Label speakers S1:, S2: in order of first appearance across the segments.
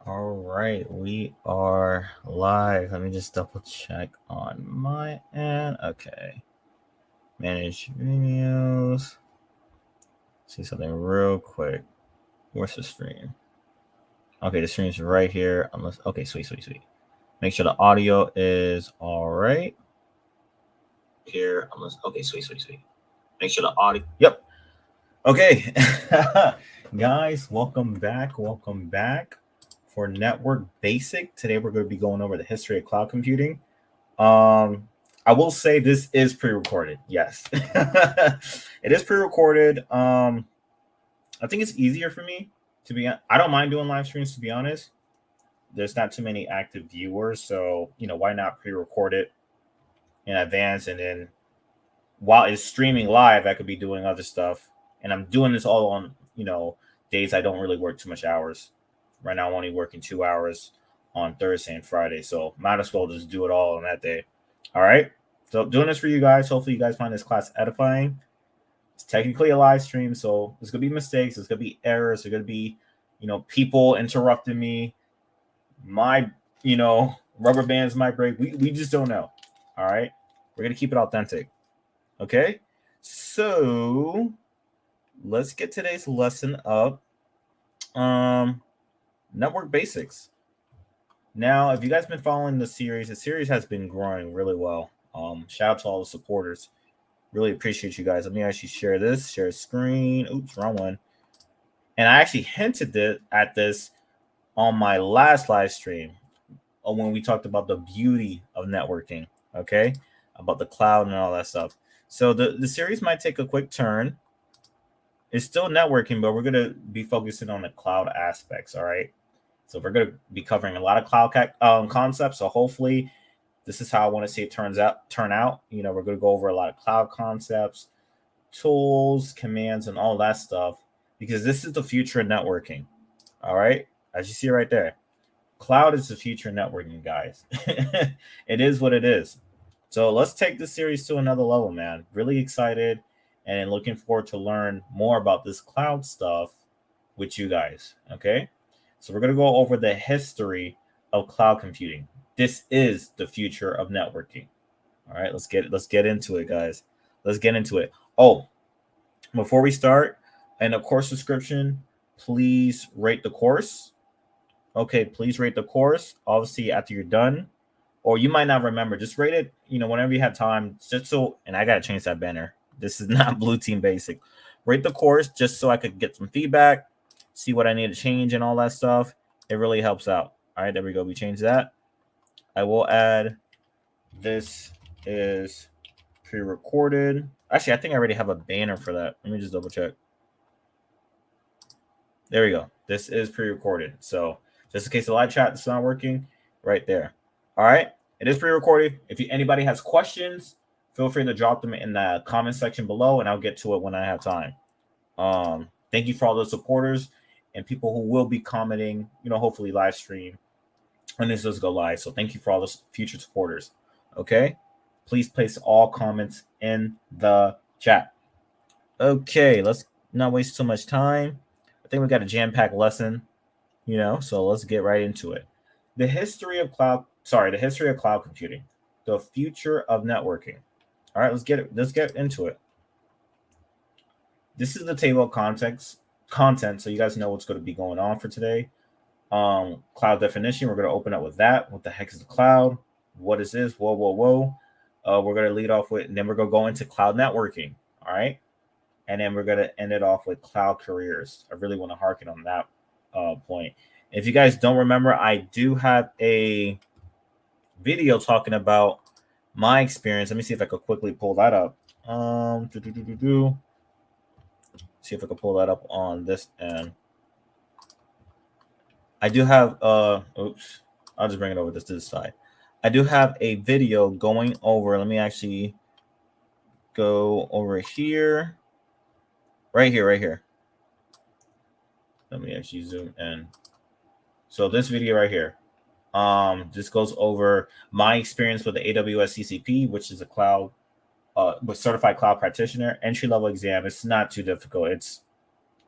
S1: All right, we are live. Let me just double check on my end. Okay, manage videos. See something real quick. Where's the stream? Okay, the stream's right here. Unless okay, sweet. Make sure the audio is all right here. Unless okay, sweet. Make sure the audio. Yep. Okay, guys, welcome back. Welcome back for Network Basic. Today we're going to be going over the history of cloud computing. I will say this is pre-recorded. Yes, it is pre-recorded. I think it's easier for me to be. I don't mind doing live streams, to be honest. There's not too many active viewers, so why not pre-record it in advance, and then while it's streaming live, I could be doing other stuff, and I'm doing this all on days I don't really work too much hours. Right now, I'm only working 2 hours on Thursday and Friday, so might as well just do it all on that day. All right. So doing this for you guys. Hopefully, you guys find this class edifying. It's technically a live stream, so there's gonna be mistakes. There's gonna be errors. There's gonna be, people interrupting me. My, rubber bands might break. We just don't know. All right. We're gonna keep it authentic. Okay. So let's get today's lesson up. Network basics. Now, if you guys been following the series has been growing really well. Shout out to all the supporters. Really appreciate you guys. Let me actually share this. Share screen. Oops, wrong one. And I actually hinted at this on my last live stream when we talked about the beauty of networking. Okay, about the cloud and all that stuff. So the series might take a quick turn. It's still networking, but we're gonna be focusing on the cloud aspects. All right. So we're going to be covering a lot of cloud concepts. So hopefully, this is how I want to see it turn out. We're going to go over a lot of cloud concepts, tools, commands, and all that stuff because this is the future of networking. All right, as you see right there, cloud is the future of networking, guys. It is what it is. So let's take this series to another level, man. Really excited and looking forward to learn more about this cloud stuff with you guys. Okay. So we're going to go over the history of cloud computing. This is the future of networking. All right, let's get into it, guys. Let's get into it. Oh, before we start, in the course description, please rate the course. Okay, please rate the course. Obviously, after you're done, or you might not remember, just rate it. Whenever you have time, just so. And I gotta change that banner. This is not Blue Team Basic. Rate the course just so I could get some feedback, see what I need to change and all that stuff. It really helps out. All right, there we go. We changed that. I will add this is pre-recorded. Actually, I think I already have a banner for that. Let me just double check. There we go. This is pre-recorded. So just in case the live chat is not working, right there. All right. It is pre-recorded. If anybody has questions, feel free to drop them in the comment section below, and I'll get to it when I have time. Thank you for all the supporters and people who will be commenting, hopefully live stream when this does go live. So thank you for all the future supporters. Okay. Please place all comments in the chat. Okay. Let's not waste too much time. I think we got a jam-packed lesson, so let's get right into it. The history of cloud computing, the future of networking. All right, let's get into it. This is the table of content, so you guys know what's going to be going on for today. Cloud definition, we're going to open up with that. What the heck is the cloud? What is this? Whoa. We're going to lead off with, and then we're going to go into cloud networking. All right. And then we're going to end it off with cloud careers. I really want to harken on that point. If you guys don't remember, I do have a video talking about my experience. Let me see if I could quickly pull that up. See if I can pull that up on this end. I do have oops, I'll just bring it over to this side. I do have a video going over. Let me actually go over here. Right here. Let me actually zoom in. So this video right here. This goes over my experience with the AWS CCP, which is a cloud with certified cloud practitioner entry level exam. It's not too difficult. It's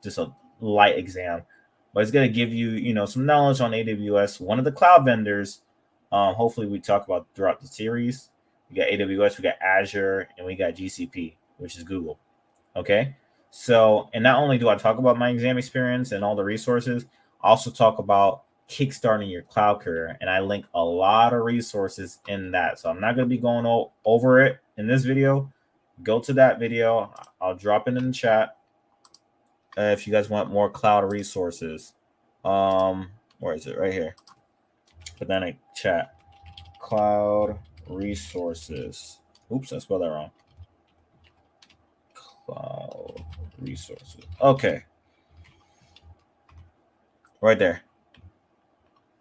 S1: just a light exam. but it's going to give you, you know, some knowledge on AWS, one of the cloud vendors. Hopefully we talk about throughout the series. We got AWS, we got Azure, and we got GCP, which is Google. Okay. So, and not only do I talk about my exam experience and all the resources, I also talk about kickstarting your cloud career. And I link a lot of resources in that. So I'm not going to be going over it in this video. Go to that video. I'll drop it in the chat if you guys want more cloud resources. Where is it? Right here. Put that in chat. Cloud resources. Oops, I spelled that wrong. Cloud resources. Okay. Right there.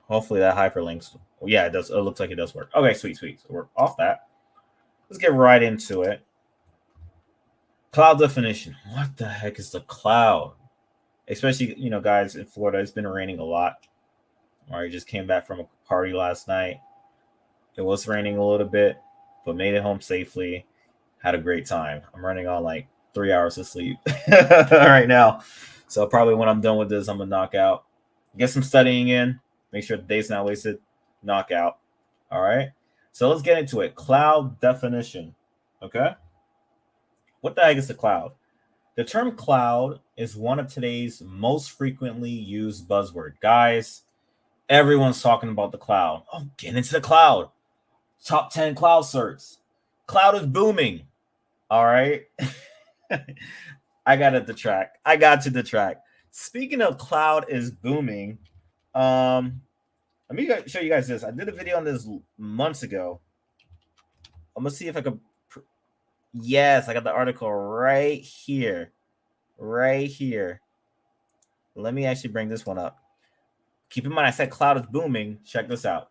S1: Hopefully that hyperlinks. Yeah, it does. It looks like it does work. Okay, sweet. So we're off that. Let's get right into it. Cloud definition. What the heck is the cloud? Especially, you know, guys in Florida, it's been raining a lot. I just came back from a party last night. It was raining a little bit, but made it home safely. Had a great time. I'm running on like 3 hours of sleep right now. So probably when I'm done with this, I'm going to knock out. Get some studying in. Make sure the day's not wasted. Knock out. All right. So let's get into it. Cloud definition. Okay. What the heck is the cloud? The term cloud is one of today's most frequently used buzzword. Guys, everyone's talking about the cloud. Oh, get into the cloud. Top 10 cloud certs. Cloud is booming. All right. I got to detract. Speaking of cloud is booming, let me show you guys this. I did a video on this months ago. I'm going to see if I could. Yes, I got the article right here. Right here. Let me actually bring this one up. Keep in mind, I said cloud is booming. Check this out.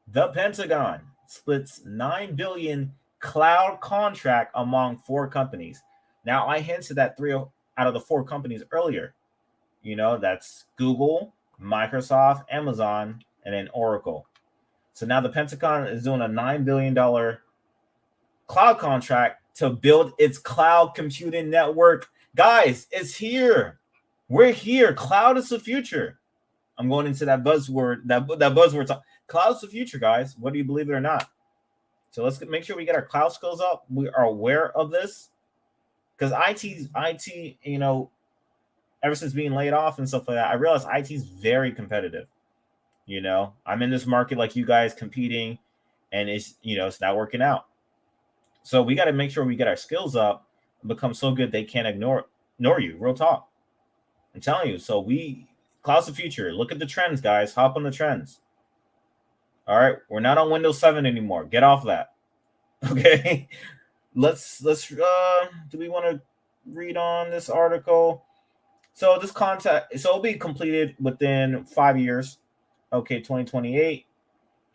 S1: The Pentagon splits $9 billion cloud contract among 4 companies. Now, I hinted at 3 out of the 4 companies earlier. You know, that's Google, Microsoft, Amazon, and then Oracle. So now the Pentagon is doing a $9 billion cloud contract to build its cloud computing network. Guys, it's here. We're here. Cloud is the future. I'm going into that buzzword, that buzzword. Cloud's the future, guys. Whether you believe it or not. So let's make sure we get our cloud skills up. We are aware of this because IT, you know, ever since being laid off and stuff like that, I realized IT is very competitive. You know, I'm in this market like you guys competing, and it's, you know, it's not working out. So we got to make sure we get our skills up and become so good they can't ignore you. Real talk. I'm telling you. So cloud's the future. Look at the trends, guys. Hop on the trends. All right, we're not on Windows 7 anymore. Get off that. Okay. Let's do we want to read on this article? So this it'll be completed within 5 years. Okay, 2028.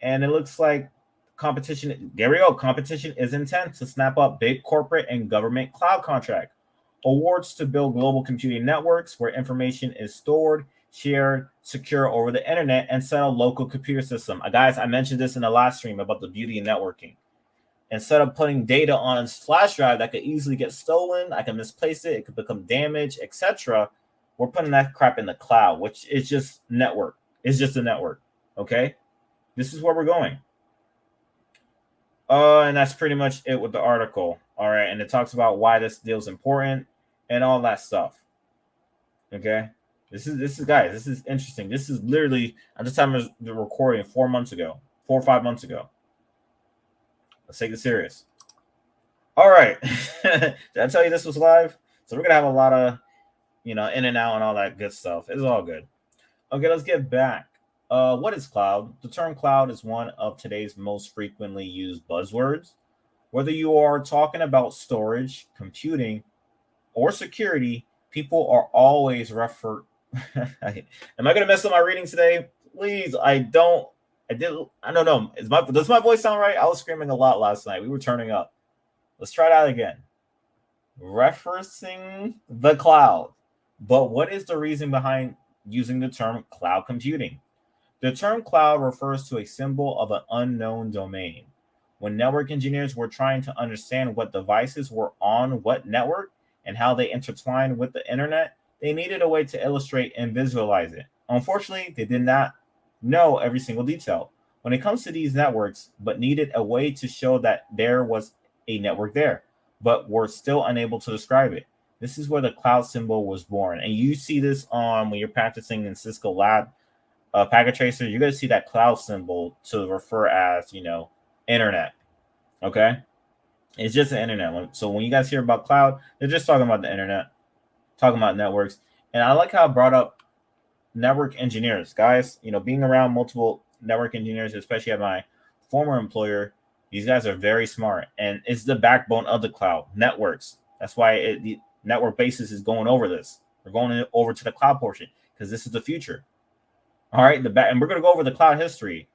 S1: And it looks like competition is intense to snap up big corporate and government cloud contract awards to build global computing networks where information is stored, shared, secure over the internet, and set a local computer system. Guys, I mentioned this in the last stream about the beauty of networking. Instead of putting data on a flash drive that could easily get stolen, I can misplace it could become damaged, etc. We're putting that crap in the cloud, which is just network. It's just a network. Okay, this is where we're going. And that's pretty much it with the article. All right, and it talks about why this deal is important and all that stuff. Okay, this is guys, this is interesting. This is literally at the time of the recording 4 or 5 months ago. Let's take it serious. All right, did I tell you this was live? So we're gonna have a lot of, you know, in and out and all that good stuff. It's all good. Okay, let's get back. What is cloud? The term cloud is one of today's most frequently used buzzwords. Whether you are talking about storage, computing, or security, people are always Am I going to mess up my reading today? Please, I don't know. Does my voice sound right? I was screaming a lot last night. We were turning up. Let's try that again. Referencing the cloud. But what is the reason behind using the term cloud computing? The term cloud refers to a symbol of an unknown domain. When network engineers were trying to understand what devices were on what network and how they intertwine with the internet, they needed a way to illustrate and visualize it. Unfortunately, they did not know every single detail when it comes to these networks, but needed a way to show that there was a network there, but were still unable to describe it. This is where the cloud symbol was born. And you see this on when you're practicing in Cisco Lab Packet Tracer, you're going to see that cloud symbol to refer as, internet. Okay. It's just the internet. So when you guys hear about cloud, they're just talking about the internet, talking about networks. And I like how I brought up network engineers, guys. Being around multiple network engineers, especially at my former employer, these guys are very smart, and it's the backbone of the cloud networks. That's why the network basis is going over this. We're going over to the cloud portion because this is the future. All right, and we're gonna go over the cloud history,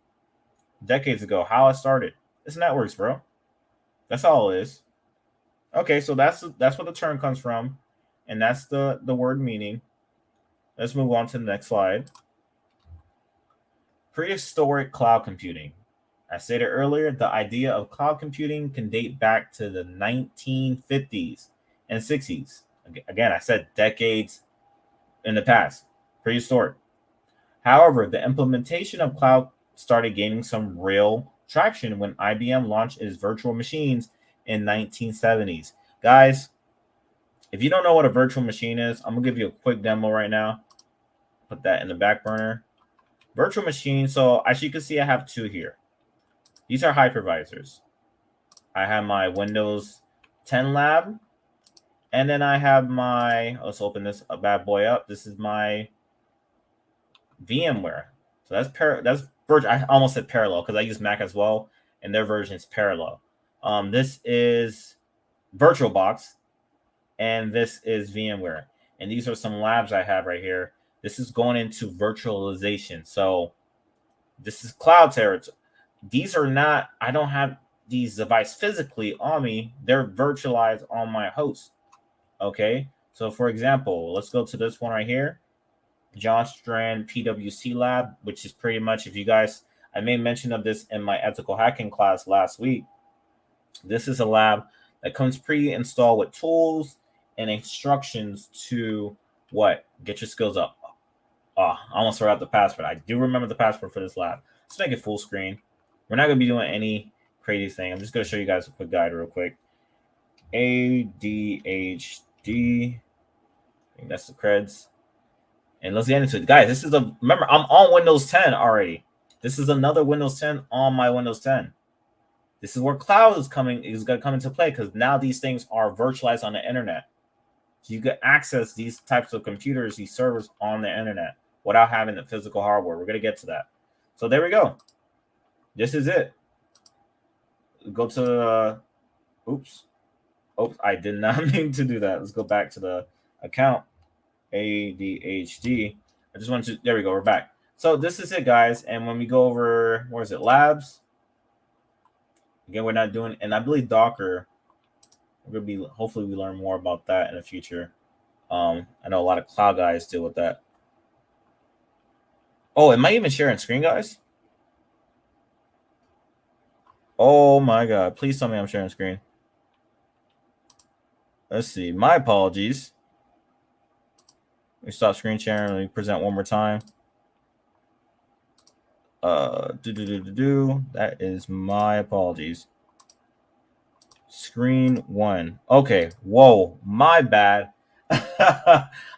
S1: decades ago, how it started. It's networks, bro. That's all it is. Okay, so that's what the term comes from, and that's the word meaning. Let's move on to the next slide. Prehistoric cloud computing. I stated earlier, the idea of cloud computing can date back to the 1950s and 60s. Again, I said decades in the past, prehistoric. However, the implementation of cloud started gaining some real traction when IBM launched its virtual machines in 1970s. Guys, if you don't know what a virtual machine is, I'm going to give you a quick demo right now. Put that in the back burner. Virtual machine. So as you can see, I have two here. These are hypervisors. I have my Windows 10 lab. And then I have my, let's open this bad boy up. This is my VMware. So that's virtual. I almost said parallel because I use Mac as well, and their version is parallel. This is VirtualBox, and this is VMware. And these are some labs I have right here. This is going into virtualization. So this is cloud territory. These are not, I don't have these devices physically on me. They're virtualized on my host. Okay. So for example, let's go to this one right here. John Strand PWC lab, which is pretty much, if you guys, I made mention of this in my ethical hacking class last week. This is a lab that comes pre-installed with tools and instructions to what? Get your skills up. I almost forgot the password. I do remember the password for this lab. Let's make it full screen. We're not going to be doing any crazy thing. I'm just going to show you guys a quick guide real quick. ADHD. I think that's the creds. And let's get into it. Guys, this is remember, I'm on Windows 10 already. This is another Windows 10 on my Windows 10. This is where cloud is going to come into play because now these things are virtualized on the internet. So you can access these types of computers, these servers on the internet without having the physical hardware. We're going to get to that. So there we go. This is it. Go to oops, I did not mean to do that. Let's go back to the account. ADHD. I just wanted to, there we go. We're back. So this is it, guys. And when we go over, where is it? Labs. Again, we're not doing, and I believe Docker. We're gonna be, hopefully we learn more about that in the future. I know a lot of cloud guys deal with that. Oh, am I even sharing screen, guys? Oh my God. Please tell me I'm sharing screen. Let's see. My apologies. Let me stop screen sharing. Let me present one more time. That is my apologies. Screen one. Okay. Whoa. My bad.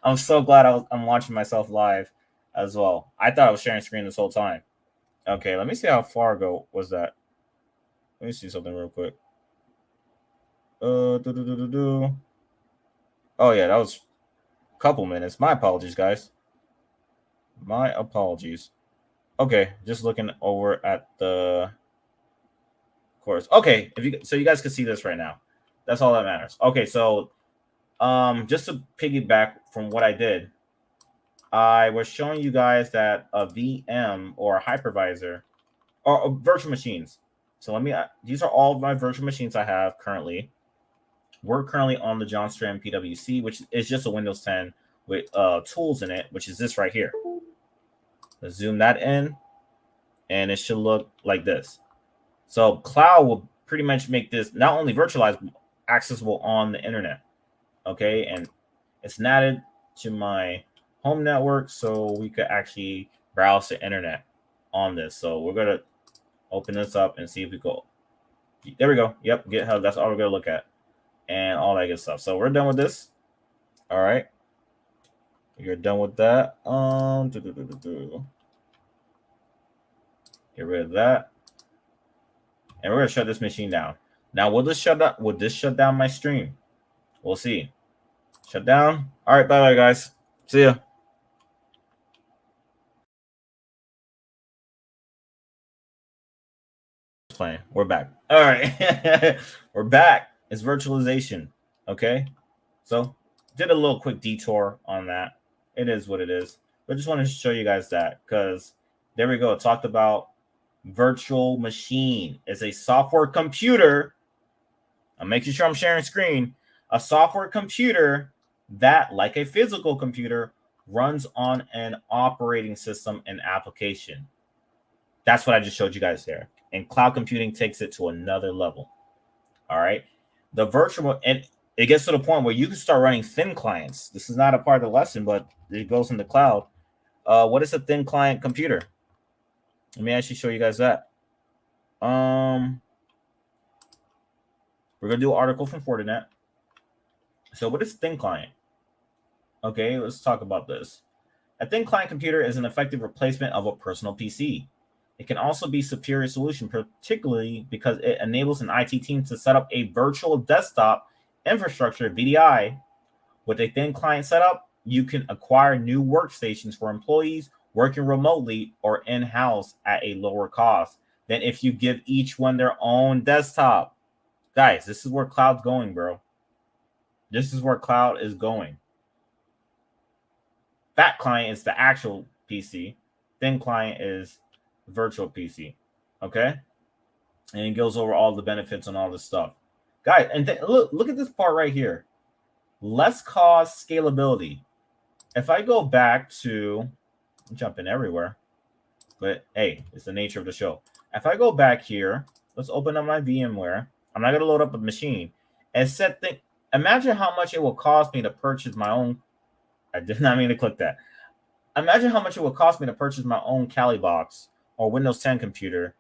S1: I'm so glad I'm watching myself live as well. I thought I was sharing screen this whole time. Okay. Let me see how far ago was that. Let me see something real quick. Oh yeah, that was a couple minutes. My apologies, guys. My apologies. Okay, just looking over at the course. Okay, so you guys can see this right now. That's all that matters. Okay, so just to piggyback from what I did, I was showing you guys that a VM or a hypervisor or virtual machines. So these are all of my virtual machines I have currently. We're currently on the John Strand PWC, which is just a Windows 10 with tools in it, which is this right here. Let's zoom that in, and it should look like this. So cloud will pretty much make this not only virtualized, accessible on the internet. Okay, and it's natted. to my home network so we could actually browse the internet on this. So we're gonna open this up and see if we go. There we go. Yep, GitHub. That's all we're gonna look at, and all that good stuff. So we're done with this. All right, you're done with that. Get rid of that, and we're gonna shut this machine down. Now, will this shut down my stream? We'll see. Shut down. All right, bye, guys. See ya. Playing. We're back. All right, we're back. It's virtualization. Okay, so did a little quick detour on that. It is what it is. But just wanted to show you guys that because there we go. It talked about virtual machine. It's a software computer. I'm making sure I'm sharing screen. A software computer that, like a physical computer, runs on an operating system and application. That's what I just showed you guys there. And cloud computing takes it to another level. All right. The virtual, and it gets to the point where you can start running thin clients. This is not a part of the lesson, but it goes in the cloud. What is a thin client computer? Let me actually show you guys that. We're going to do an article from Fortinet. So what is thin client? Okay, let's talk about this. A thin client computer is an effective replacement of a personal PC. It can also be a superior solution, particularly because it enables an IT team to set up a virtual desktop infrastructure, VDI. With a thin client setup, you can acquire new workstations for employees working remotely or in-house at a lower cost than if you give each one their own desktop. Guys, this is where cloud's going, bro. This is where cloud is going. Fat client is the actual PC. Thin client is virtual PC. Okay? And it goes over all the benefits and all this stuff. Guys, and look at this part right here. Less cost, scalability. If I go back to, I'm jumping everywhere, but hey, it's the nature of the show. If I go back here, let's open up my VMware. I'm not going to load up a machine. And imagine how much it will cost me to purchase my own. I did not mean to click that. Imagine how much it would cost me to purchase my own Kali box or Windows 10 computer,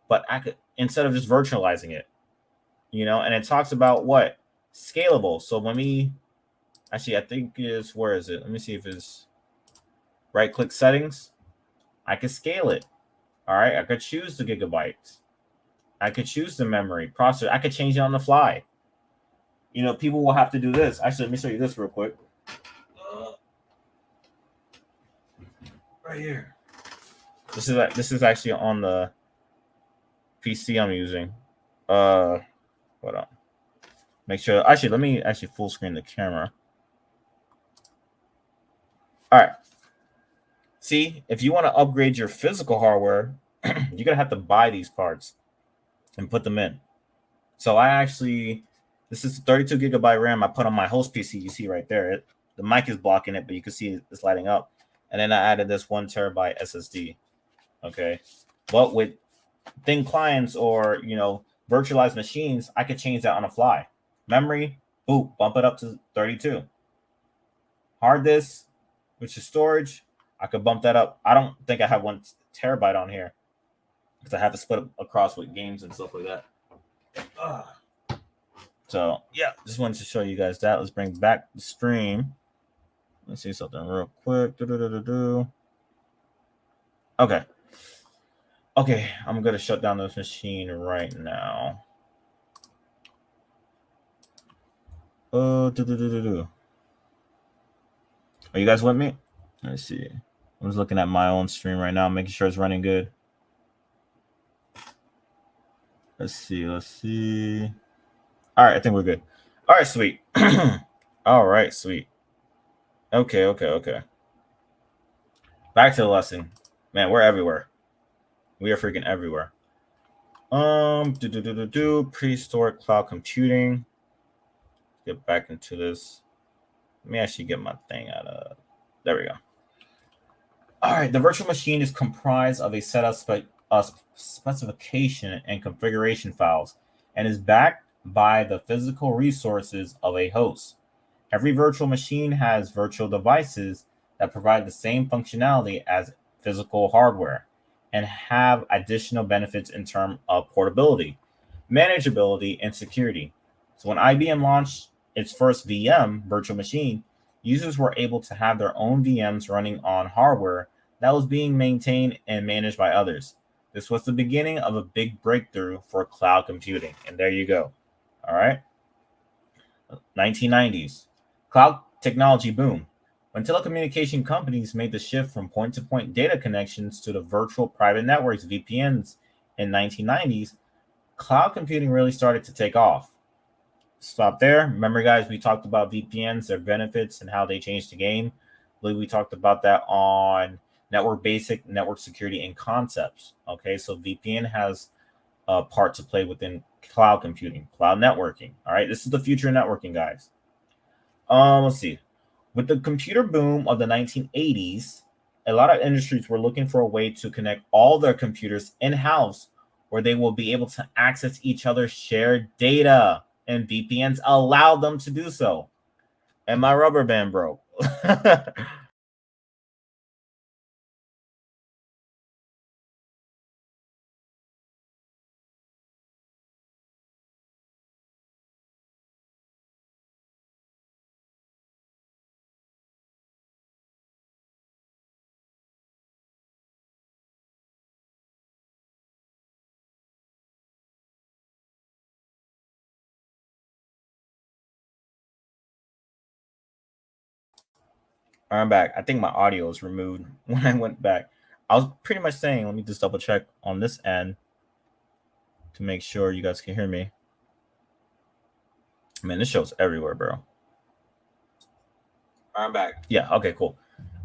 S1: but I could, instead of just virtualizing it, and it talks about what? Scalable. So when we, actually, I think is, where is it? Let me see if it's right click settings. I could scale it. All right. I could choose the gigabytes. I could choose the memory processor. I could change it on the fly. People will have to do this. Actually, let me show you this real quick. Right here. This is actually on the PC I'm using. Hold on. Make sure. Actually, let me actually full screen the camera. All right. See, if you want to upgrade your physical hardware, you're gonna have to buy these parts and put them in. So this is 32 gigabyte RAM I put on my host PC. You see right there. The mic is blocking it, but you can see it's lighting up. And then I added this 1 terabyte SSD. Okay. But with thin clients or, virtualized machines, I could change that on the fly. Memory, boop, bump it up to 32. Hard disk, which is storage, I could bump that up. I don't think I have 1 terabyte on here because I have to split it across with games and stuff like that. So, yeah, just wanted to show you guys that. Let's bring back the stream. Let's see something real quick. Okay. Okay, I'm going to shut down this machine right now. Are you guys with me? Let's see. I'm just looking at my own stream right now, making sure it's running good. Let's see. All right, I think we're good. All right, sweet. All right, sweet. Okay. Back to the lesson. Man, we're everywhere. We are freaking everywhere. Prehistoric cloud computing. Get back into this. Let me actually get my thing out of. There we go. All right, the virtual machine is comprised of a set of specification and configuration files and is backed by the physical resources of a host. Every virtual machine has virtual devices that provide the same functionality as physical hardware and have additional benefits in terms of portability, manageability, and security. So when IBM launched its first VM virtual machine, users were able to have their own VMs running on hardware that was being maintained and managed by others. This was the beginning of a big breakthrough for cloud computing. And there you go. All right. 1990s. Cloud technology boom. When telecommunication companies made the shift from point to point data connections to the virtual private networks, VPNs, in 1990s, cloud computing really started to take off. Stop there. Remember, guys, we talked about VPNs, their benefits, and how they changed the game. I believe we talked about that on Network Basic, Network Security, and Concepts. Okay, so VPN has a part to play within cloud computing, cloud networking. All right, this is the future of networking, guys. Let's see. With the computer boom of the 1980s, a lot of industries were looking for a way to connect all their computers in-house where they will be able to access each other's shared data, and VPNs allow them to do so. And my rubber band broke. I'm back. I think my audio was removed when I went back. I was pretty much saying, let me just double check on this end to make sure you guys can hear me. Man, this show's everywhere, bro. I'm back. Yeah, okay, cool.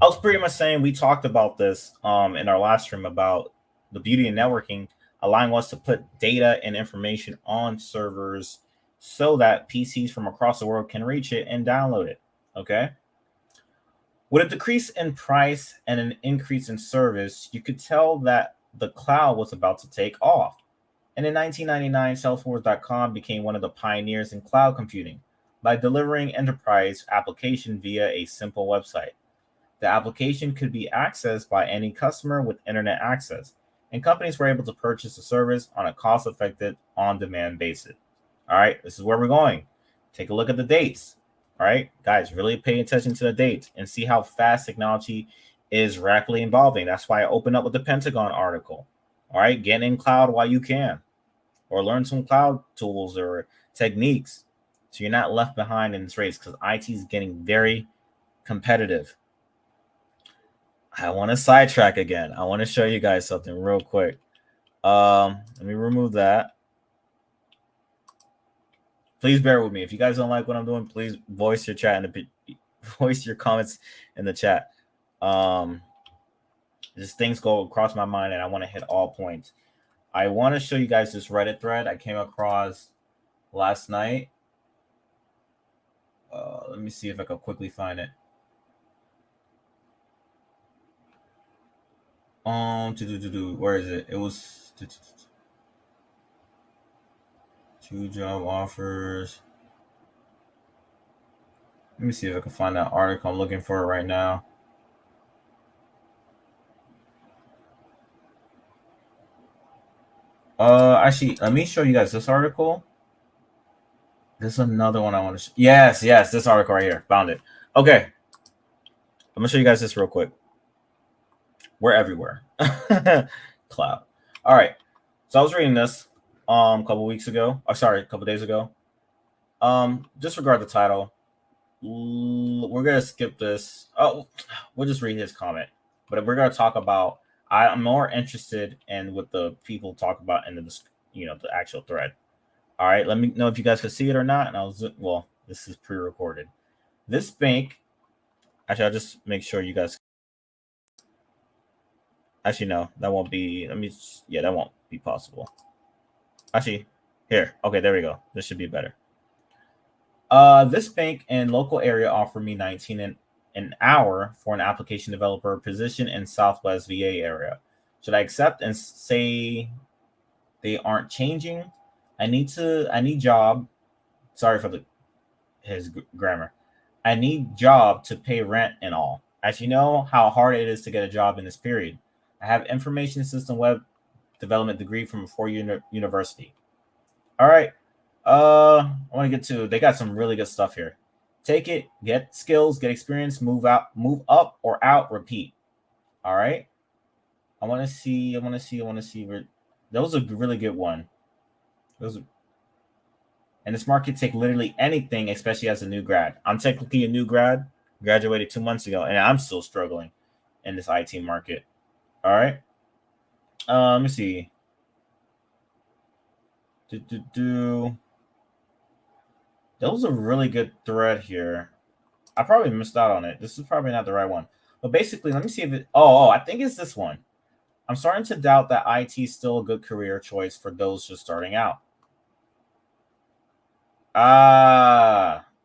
S1: I was pretty much saying we talked about this in our last stream about the beauty of networking, allowing us to put data and information on servers so that PCs from across the world can reach it and download it. Okay. With a decrease in price and an increase in service, you could tell that the cloud was about to take off. And in 1999, Salesforce.com became one of the pioneers in cloud computing by delivering enterprise application via a simple website. The application could be accessed by any customer with internet access, and companies were able to purchase the service on a cost-effective, on-demand basis. All right, this is where we're going. Take a look at the dates. All right, guys, really pay attention to the dates and see how fast technology is rapidly evolving. That's why I opened up with the Pentagon article. All right, get in cloud while you can, or learn some cloud tools or techniques so you're not left behind in this race because IT is getting very competitive. I want to sidetrack again. I want to show you guys something real quick. Let me remove that. Please bear with me. If you guys don't like what I'm doing, please voice your chat and voice your comments in the chat. Just things go across my mind, and I want to hit all points. I want to show you guys this Reddit thread I came across last night. Let me see if I can quickly find it. Where is it? It was 2 job offers. Let me see if I can find that article. I'm looking for it right now. Actually, let me show you guys this article. There's another one I want to. Yes, this article right here. Found it. Okay, I'm gonna show you guys this real quick. We're everywhere. Cloud. All right. So I was reading this a couple weeks ago. Oh, sorry, a couple days ago. Disregard the title. We're gonna skip this. Oh, we'll just read his comment. But we're gonna talk about. I'm more interested in what the people talk about in the the actual thread. All right, let me know if you guys can see it or not. And well, this is pre-recorded. This bank. Actually, I'll just make sure you guys. Actually, no, that won't be. That won't be possible. Actually, here. Okay, there we go. This should be better. This bank and local area offer me 19 an hour for an application developer position in Southwest VA area. Should I accept and say they aren't changing? I need job. Sorry for his grammar. I need job to pay rent and all. As you know how hard it is to get a job in this period. I have information system web development degree from a four-year university. All right. I want to get to. They got some really good stuff here. Take it, get skills, get experience, move out, move up or out, repeat. All right. I want to see. I want to see. I want to see. That was a really good one. Those. And this market take literally anything, especially as a new grad. I'm technically a new grad, graduated 2 months ago, and I'm still struggling in this IT market. All right. Let me see. That was a really good thread here. I probably missed out on it. This is probably not the right one. But basically, let me see if it. Oh, I think it's this one. I'm starting to doubt that IT is still a good career choice for those just starting out.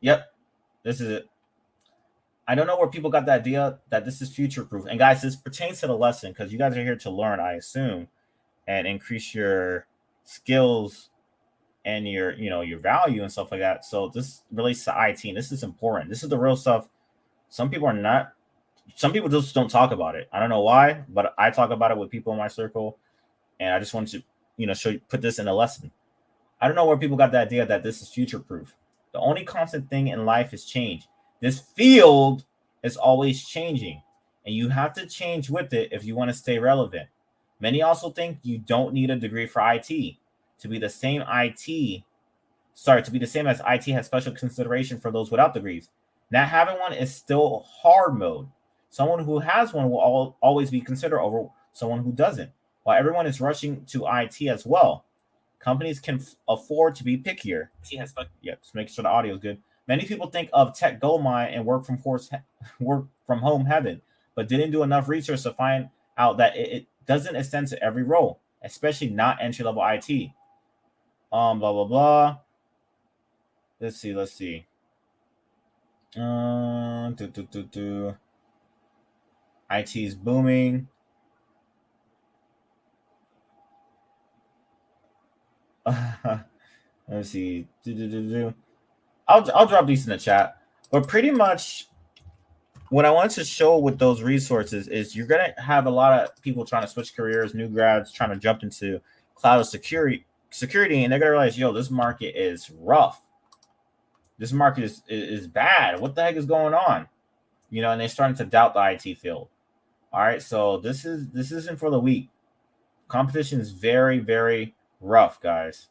S1: Yep. This is it. I don't know where people got the idea that this is future proof. And guys, this pertains to the lesson because you guys are here to learn, I assume, and increase your skills and your value and stuff like that. So this relates to IT, and this is important. This is the real stuff. Some people just don't talk about it. I don't know why, but I talk about it with people in my circle, and I just wanted to put this in a lesson. I don't know where people got the idea that this is future proof. The only constant thing in life is change. This field is always changing, and you have to change with it if you want to stay relevant. Many also think you don't need a degree for IT to be the same IT. Sorry, to be the same as IT has special consideration for those without degrees. Not having one is still hard mode. Someone who has one will always be considered over someone who doesn't. While everyone is rushing to IT as well, companies can afford to be pickier. Yeah, just make sure the audio is good. Many people think of tech gold mine and work from home heaven, but didn't do enough research to find out that it doesn't extend to every role, especially not entry level IT. Blah blah blah. Let's see. IT is booming. Let's see. I'll drop these in the chat. But pretty much what I wanted to show with those resources is you're gonna have a lot of people trying to switch careers, new grads trying to jump into cloud security, and they're gonna realize, yo, this market is rough. This market is bad. What the heck is going on? And they're starting to doubt the IT field. All right, so this isn't for the weak. Competition is very, very rough, guys.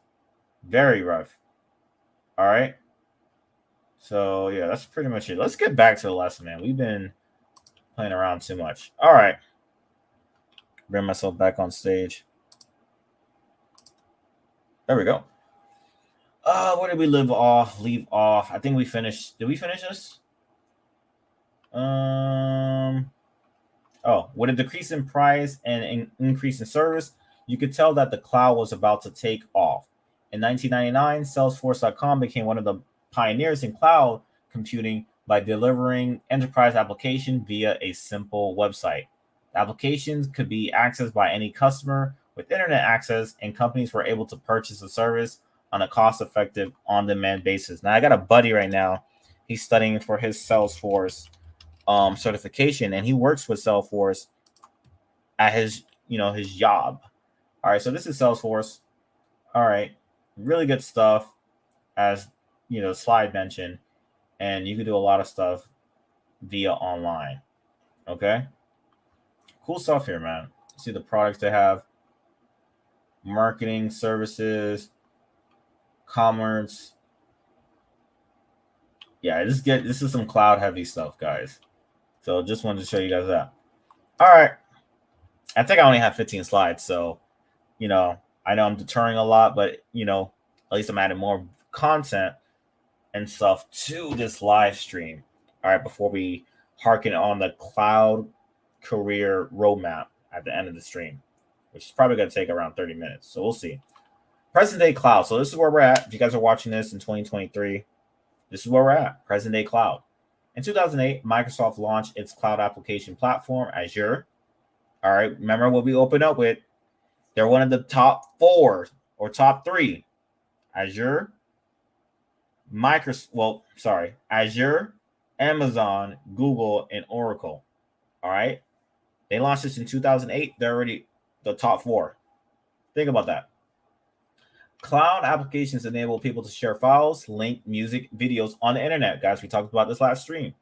S1: Very rough. All right. So yeah, that's pretty much it. Let's get back to the lesson, man. We've been playing around too much. All right. Bring myself back on stage. There we go. Where did we leave off? I think we finished. Did we finish this? With a decrease in price and an increase in service, you could tell that the cloud was about to take off. In 1999, Salesforce.com became one of the pioneers in cloud computing by delivering enterprise application via a simple website. The applications could be accessed by any customer with internet access, and companies were able to purchase the service on a cost-effective, on-demand basis. Now, I got a buddy right now. He's studying for his Salesforce certification, and he works with Salesforce at his job. All right, so this is Salesforce. All right, really good stuff, as slide mentioned, and you can do a lot of stuff via online. Okay, cool stuff here, man. See the products they have: marketing, services, commerce. Yeah, this is some cloud heavy stuff, guys. So just wanted to show you guys that. All right, I think I only have 15 slides, so I know I'm deterring a lot, but at least I'm adding more content and stuff to this live stream. All right, before we harken on the cloud career roadmap at the end of the stream, which is probably going to take around 30 minutes. So we'll see. Present day cloud. So this is where we're at. If you guys are watching this in 2023, this is where we're at. Present day cloud. In 2008, Microsoft launched its cloud application platform, Azure. All right, remember what we opened up with? They're one of the top 4 or top 3. Azure, Azure, Amazon, Google, and Oracle. All right. They launched this in 2008. They're already the top four. Think about that. Cloud applications enable people to share files, link music, videos on the internet. Guys, we talked about this last stream.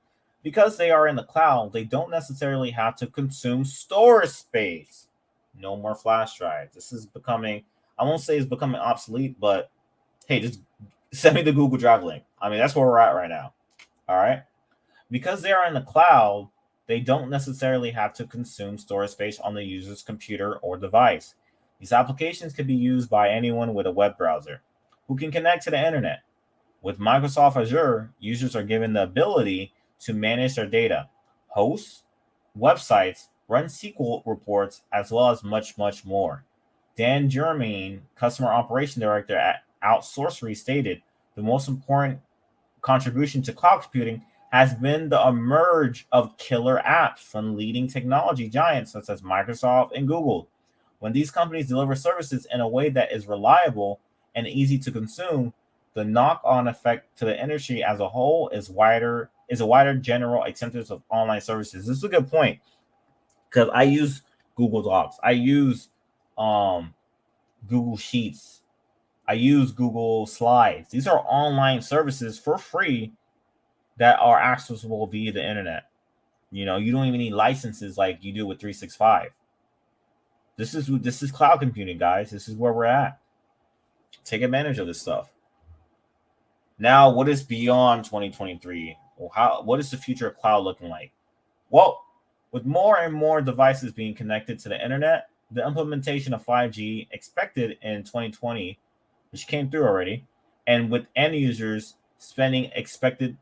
S1: Because they are in the cloud, they don't necessarily have to consume storage space. No more flash drives. This is becoming, I won't say it's becoming obsolete, but hey, just send me the Google Drive link. I mean, that's where we're at right now. All right. Because they are in the cloud, they don't necessarily have to consume storage space on the user's computer or device. These applications can be used by anyone with a web browser who can connect to the internet. With Microsoft Azure, users are given the ability to manage their data, host websites, run SQL reports, as well as much, much more. Dan Germain, Customer Operation Director at Outsourcery, stated the most important contribution to cloud computing has been the emerge of killer apps from leading technology giants such as Microsoft and Google. When these companies deliver services in a way that is reliable and easy to consume, the knock-on effect to the industry as a whole is a wider general acceptance of online services. This is a good point because I use Google Docs, I use Google Sheets, I use Google Slides. These are online services for free that are accessible via the internet. You know, you don't even need licenses like you do with 365. This is cloud computing, guys. This is where we're at. Take advantage of this stuff. Now, what is beyond 2023? Well, what is the future of cloud looking like? Well, with more and more devices being connected to the internet, the implementation of 5G expected in 2020, which came through already, and with end users spending expected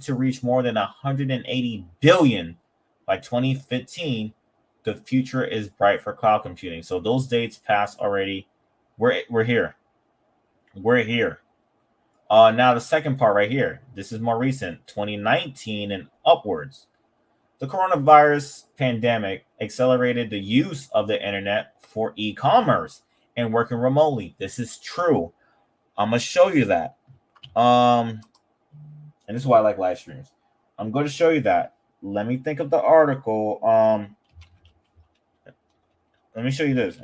S1: to reach more than 180 billion by 2015, the future is bright for cloud computing. So those dates passed already. We're here. We're here. Now the second part right here. This is more recent, 2019 and upwards. The coronavirus pandemic accelerated the use of the internet for e-commerce and working remotely. This is true. I'm gonna show you that. And this is why I like live streams. I'm going to show you that. Let me think of the article. Let me show you this.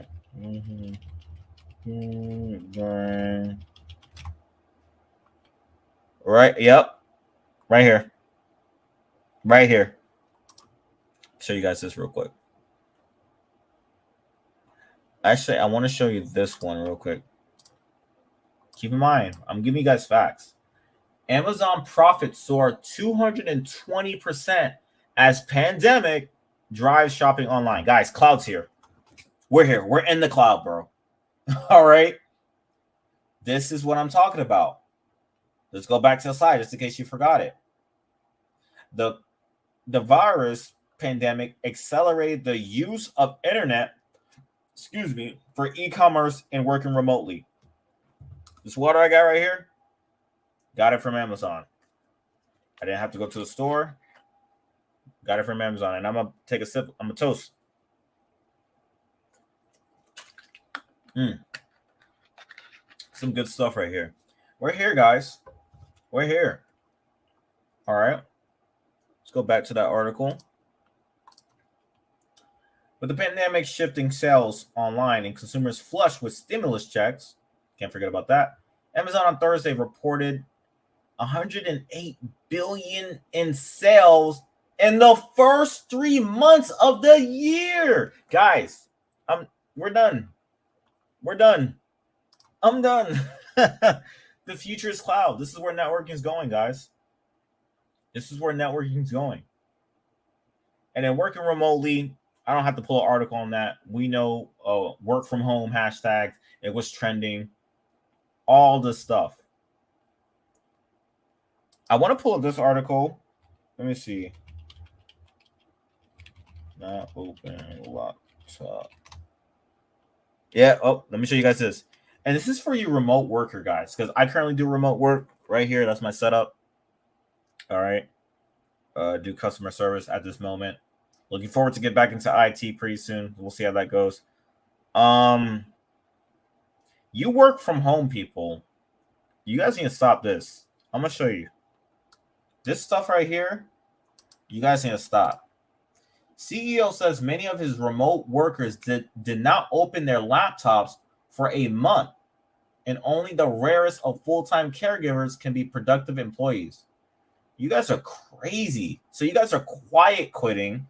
S1: Right. Yep. Right here. Right here. Show you guys this real quick. Actually, I want to show you this one real quick. Keep in mind, I'm giving you guys facts. Amazon profits soar 220% as pandemic drives shopping online. Guys, cloud's here. We're here. We're in the cloud, bro. All right. This is what I'm talking about. Let's go back to the slide just in case you forgot it. The virus pandemic accelerated the use of internet, for e-commerce and working remotely. This water I got right here, got it from Amazon. I didn't have to go to the store. Got it from Amazon. And I'm going to take a sip. I'm going to toast. Some good stuff right here. We're here, guys. We're here. All right. Let's go back to that article. With the pandemic shifting sales online and consumers flush with stimulus checks, can't forget about that, Amazon on Thursday reported 108 billion in sales in the first 3 months of the year. Guys, we're done. We're done. I'm done. The future is cloud. This is where networking is going, guys. This is where networking is going. And then working remotely, I don't have to pull an article on that. We know work from home hashtag. It was trending. All this stuff. I want to pull up this article. Let me see. Not open laptop. Yeah. Oh, let me show you guys this. And this is for you remote worker guys, because I currently do remote work right here. That's my setup. All right. Do customer service at this moment. Looking forward to get back into IT pretty soon. We'll see how that goes. You work from home, people. You guys need to stop this. I'm gonna show you. This stuff right here, you guys need to stop. CEO says many of his remote workers did not open their laptops for a month, and only the rarest of full-time caregivers can be productive employees. You guys are crazy. So you guys are quiet quitting.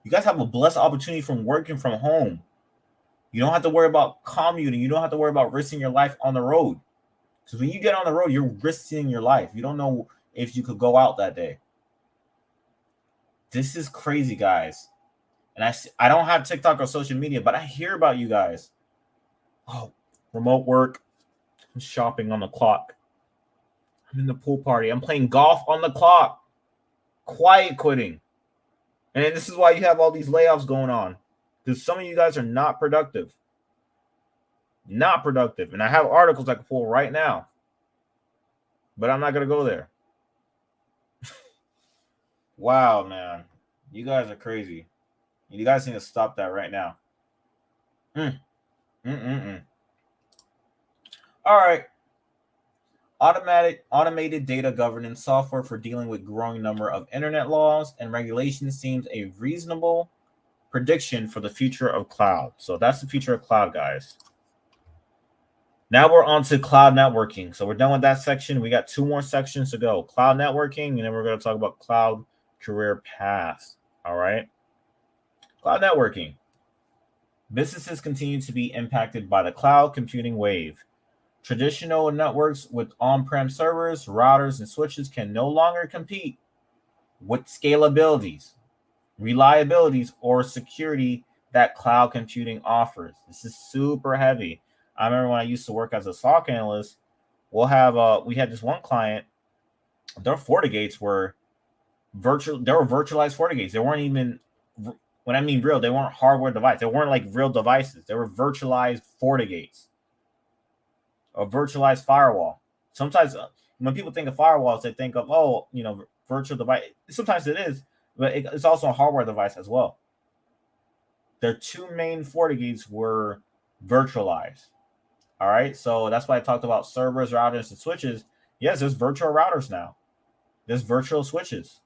S1: You guys have a blessed opportunity from working from home. You don't have to worry about commuting. You don't have to worry about risking your life on the road. Because when you get on the road, you're risking your life. You don't know if you could go out that day. This is crazy, guys. And I don't have TikTok or social media, but I hear about you guys. Oh, remote work. I'm shopping on the clock. I'm in the pool party. I'm playing golf on the clock. Quiet quitting. And this is why you have all these layoffs going on. Because some of you guys are not productive. Not productive. And I have articles I can pull right now. But I'm not going to go there. Wow, man. You guys are crazy. You guys need to stop that right now. All right. Automated data governance software for dealing with growing number of internet laws and regulations seems a reasonable prediction for the future of cloud. So that's the future of cloud, guys. Now we're on to cloud networking. So we're done with that section. We got 2 more sections to go. Cloud networking, and then we're going to talk about cloud career paths. All right. Cloud networking. Businesses continue to be impacted by the cloud computing wave. Traditional networks with on-prem servers, routers, and switches can no longer compete with scalabilities, reliabilities, or security that cloud computing offers. This is super heavy. I remember when I used to work as a SOC analyst, we had this one client, their FortiGates were virtual. They were virtualized FortiGates. They weren't even, when I mean real, they weren't hardware devices. They weren't like real devices. They were virtualized FortiGates. A virtualized firewall. Sometimes when people think of firewalls, they think of, virtual device. Sometimes it is, but it's also a hardware device as well. Their 2 main FortiGates were virtualized. All right, so that's why I talked about servers, routers, and switches. Yes, there's virtual routers now. There's virtual switches,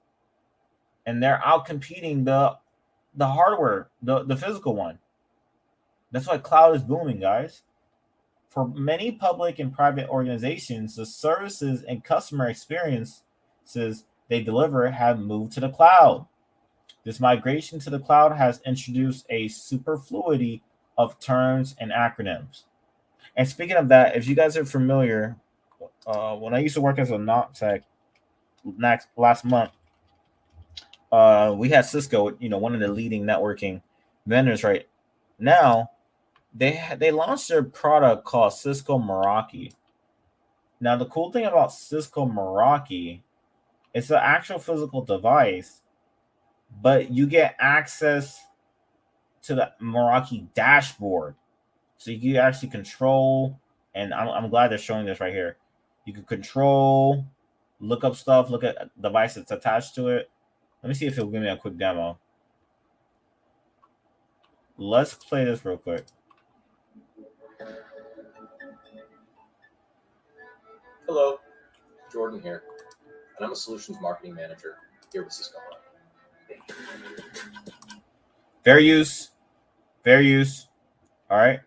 S1: and they're out competing the hardware, the physical one. That's why cloud is booming, guys. For many public and private organizations, the services and customer experiences they deliver have moved to the cloud. This migration to the cloud has introduced a superfluity of terms and acronyms. And speaking of that, if you guys are familiar, when I used to work as a NOC tech last month, we had Cisco, one of the leading networking vendors right now. They launched their product called Cisco Meraki. Now, the cool thing about Cisco Meraki, it's an actual physical device, but you get access to the Meraki dashboard. So you can actually control, and I'm glad they're showing this right here. You can control, look up stuff, look at device that's attached to it. Let me see if it'll give me a quick demo. Let's play this real quick.
S2: Hello, Jordan here, and I'm a solutions marketing manager here with Cisco.
S1: Fair use. All right.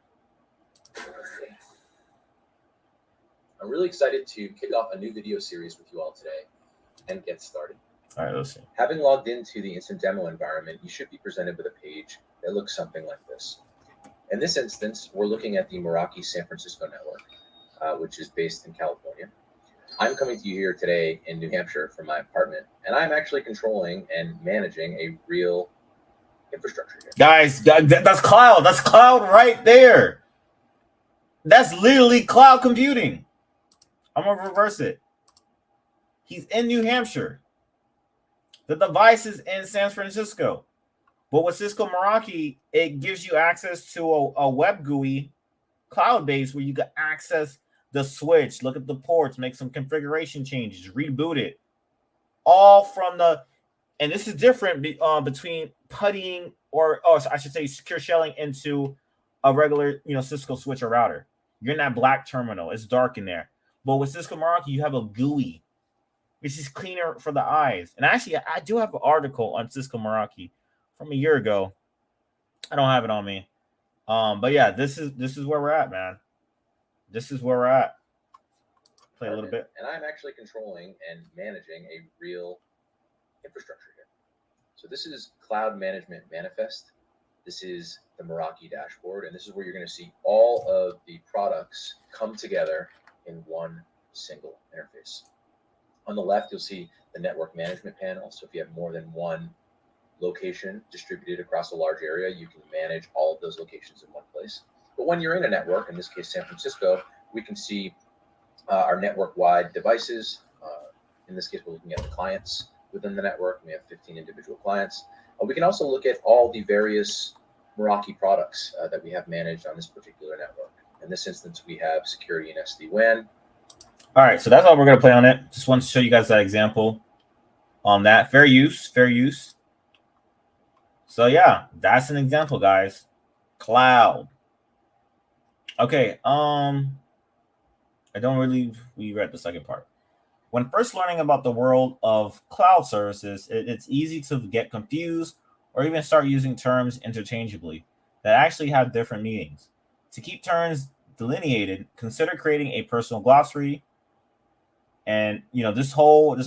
S2: I'm really excited to kick off a new video series with you all today and get started.
S1: All right, let's see.
S2: Having logged into the instant demo environment, you should be presented with a page that looks something like this. In this instance, we're looking at the Meraki San Francisco network, which is based in California. I'm coming to you here today in New Hampshire from my apartment, and I'm actually controlling and managing a real infrastructure here.
S1: Guys, that's cloud. That's cloud right there. That's literally cloud computing. I'm going to reverse it. He's in New Hampshire. The device is in San Francisco. But with Cisco Meraki, it gives you access to a web GUI cloud base where you can access the switch, look at the ports, make some configuration changes, reboot it. All from and this is different between puttying or I should say secure shelling into a regular, Cisco switch or router. You're in that black terminal. It's dark in there. But with Cisco Meraki, you have a GUI. which is cleaner for the eyes. And actually, I do have an article on Cisco Meraki from a year ago. I don't have it on me. But yeah, this is where we're at, man. This is where we're at. Play a little bit.
S2: And I'm actually controlling and managing a real infrastructure here. So this is Cloud Management Manifest. This is the Meraki dashboard, and this is where you're going to see all of the products come together in one single interface. On the left, you'll see the network management panel. So if you have more than one location distributed across a large area, you can manage all of those locations in one place. But when you're in a network, in this case, San Francisco, we can see our network-wide devices. In this case, we're looking at the clients within the network. We have 15 individual clients. We can also look at all the various Meraki products that we have managed on this particular network. In this instance, we have security and SD-WAN.
S1: All right, so that's all we're going to play on it. Just want to show you guys that example on that. Fair use, fair use. So yeah, that's an example, guys. Cloud. Okay, I don't really, we read the second part. When first learning about the world of cloud services, it's easy to get confused or even start using terms interchangeably that actually have different meanings. To keep terms delineated, consider creating a personal glossary. And this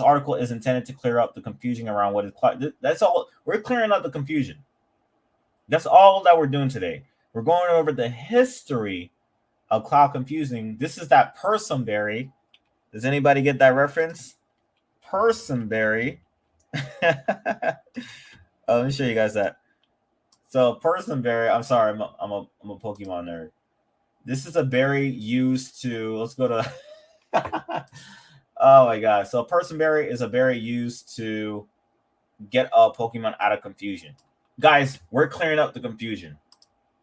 S1: article is intended to clear up the confusion around what is cloud. That's all. We're clearing up the confusion. That's all that we're doing today. We're going over the history of cloud computing. This is that Pursenberry. Does anybody get that reference? Pursenberry. Let me show you guys that. So Pursenberry, I'm sorry, I'm a Pokemon nerd. This is a berry used to, let's go to oh my god. So Pursenberry is a berry used to get a Pokemon out of confusion. Guys, we're clearing up the confusion.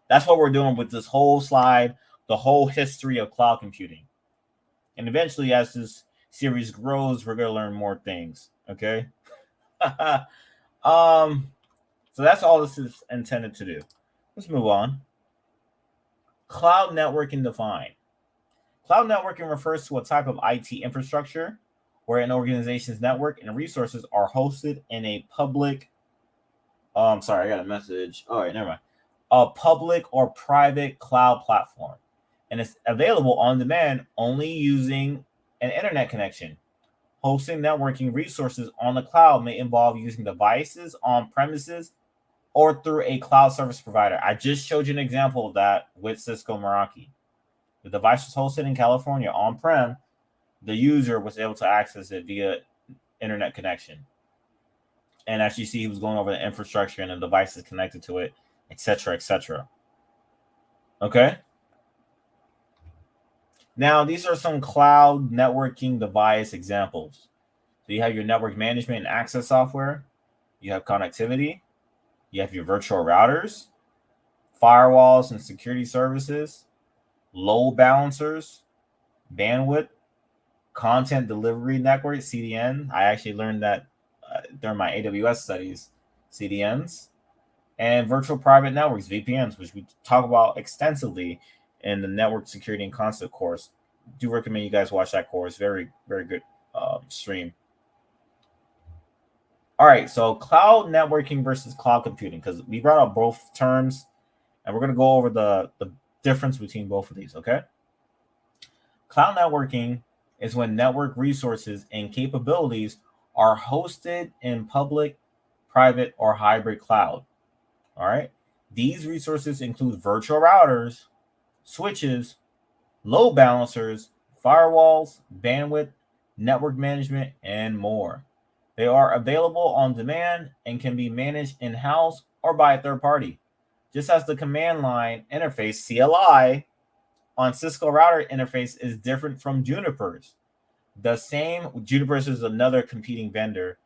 S1: That's what we're doing with this whole slide, the whole history of cloud computing. And eventually, as this series grows, we're going to learn more things. Okay. So that's all this is intended to do. Let's move on. Cloud networking defined. Cloud networking refers to a type of IT infrastructure where an organization's network and resources are hosted in a public. Sorry, I got a message. All right, never mind. A public or private cloud platform, and it's available on demand only using an internet connection. Hosting networking resources on the cloud may involve using devices on premises or through a cloud service provider. I just showed you an example of that with Cisco Meraki. The device was hosted in California on-prem. The user was able to access it via internet connection. And as you see, he was going over the infrastructure and the devices connected to it, etc., etc. Okay? Now, these are some cloud networking device examples. So you have your network management and access software. You have connectivity. You have your virtual routers, firewalls and security services, load balancers, bandwidth, content delivery network, CDN. I actually learned that during my AWS studies, CDNs, and virtual private networks, VPNs, which we talk about extensively in the network security and concept course. Do recommend you guys watch that course. Very, very good stream. All right, so cloud networking versus cloud computing, because we brought up both terms, and we're going to go over the difference between both of these, okay? Cloud networking is when network resources and capabilities are hosted in public, private, or hybrid cloud. All right. These resources include virtual routers, switches, load balancers, firewalls, bandwidth, network management, and more. They are available on demand and can be managed in-house or by a third party. Just as the command line interface, CLI, on Cisco router interface is different from Juniper's. The same, Juniper's is another competing vendor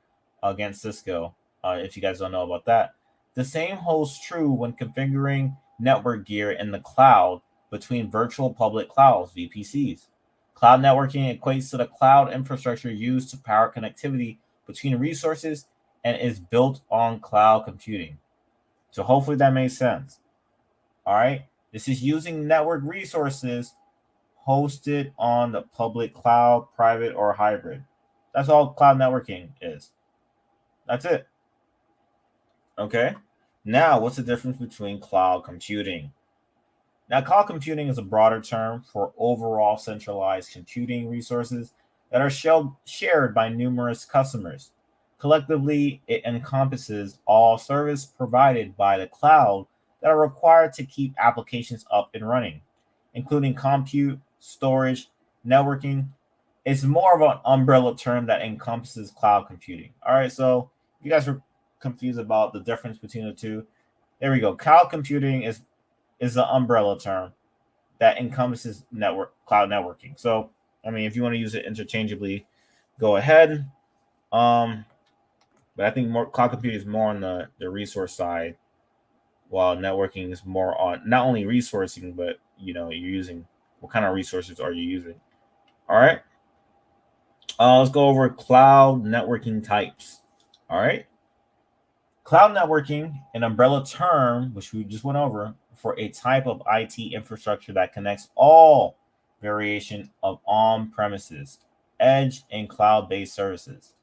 S1: against Cisco, if you guys don't know about that. The same holds true when configuring network gear in the cloud between virtual public clouds, VPCs. Cloud networking equates to the cloud infrastructure used to power connectivity between resources and is built on cloud computing. So hopefully that makes sense. All right. This is using network resources hosted on the public cloud, private, or hybrid. That's all cloud networking is. That's it. Okay. Now, what's the difference between cloud computing? Now, cloud computing is a broader term for overall centralized computing resources that are shared by numerous customers. Collectively, it encompasses all service provided by the cloud that are required to keep applications up and running, including compute, storage, networking. It's more of an umbrella term that encompasses cloud computing. All right, so you guys were confused about the difference between the two. There we go. Cloud computing is the umbrella term that encompasses cloud networking. So, I mean, if you want to use it interchangeably, go ahead. But I think more cloud computing is more on the resource side, while networking is more on not only resourcing, but you're using what kind of resources are you using. All right. Let's go over cloud networking types. All right. Cloud networking, an umbrella term, which we just went over, for a type of IT infrastructure that connects all variation of on-premises, edge, and cloud-based services.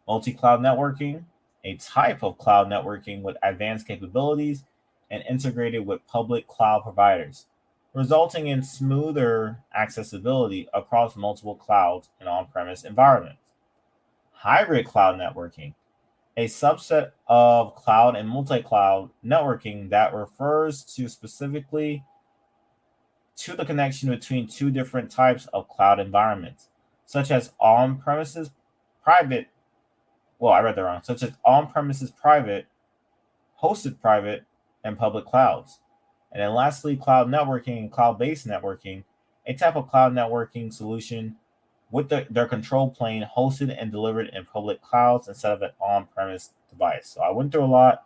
S1: Multi-cloud networking, a type of cloud networking with advanced capabilities and integrated with public cloud providers, resulting in smoother accessibility across multiple clouds and on-premise environments. Hybrid cloud networking, a subset of cloud and multi-cloud networking that refers to specifically to the connection between two different types of cloud environments, such as on-premises private. Well, I read that wrong. Such as on-premises private, hosted private, and public clouds. And then lastly, cloud networking and cloud-based networking, a type of cloud networking solution with their control plane hosted and delivered in public clouds instead of an on-premise device. So I went through a lot.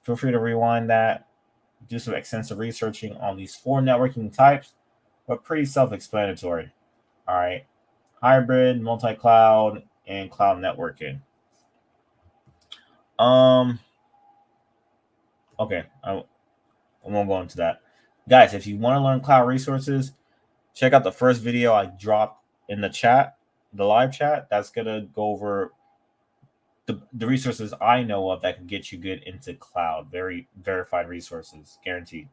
S1: Feel free to rewind that, do some extensive researching on these four networking types, but pretty self-explanatory. All right. Hybrid, multi-cloud, and cloud networking. Okay. I won't go into that. Guys, if you want to learn cloud resources, check out the first video I dropped in the chat, the live chat. That's gonna go over the resources I know of that can get you good into cloud. Very verified resources, guaranteed.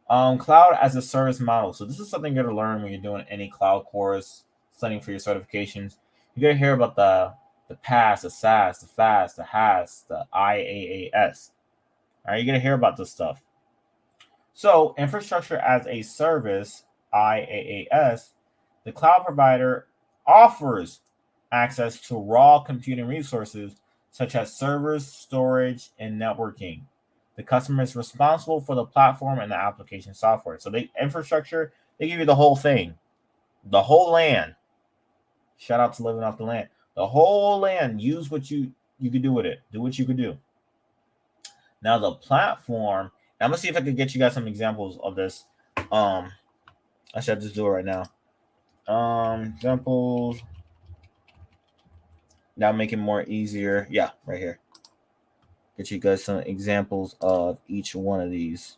S1: Cloud as a service model. So this is something you're gonna learn when you're doing any cloud course, studying for your certifications. You're gonna hear about the PaaS, the SaaS, the FAS, the HaaS, the IaaS. All right, you're gonna hear about this stuff. So infrastructure as a service, IaaS, the cloud provider offers access to raw computing resources such as servers, storage, and networking. The customer is responsible for the platform and the application software. So they infrastructure, they give you the whole thing, the whole land. Shout out to living off the land. The whole land. Use what you can do with it. Do what you can do. Now the platform. I'm gonna see if I can get you guys some examples of this. I should just do it right now. Examples. Now make it more easier. Yeah, right here. Get you guys some examples of each one of these.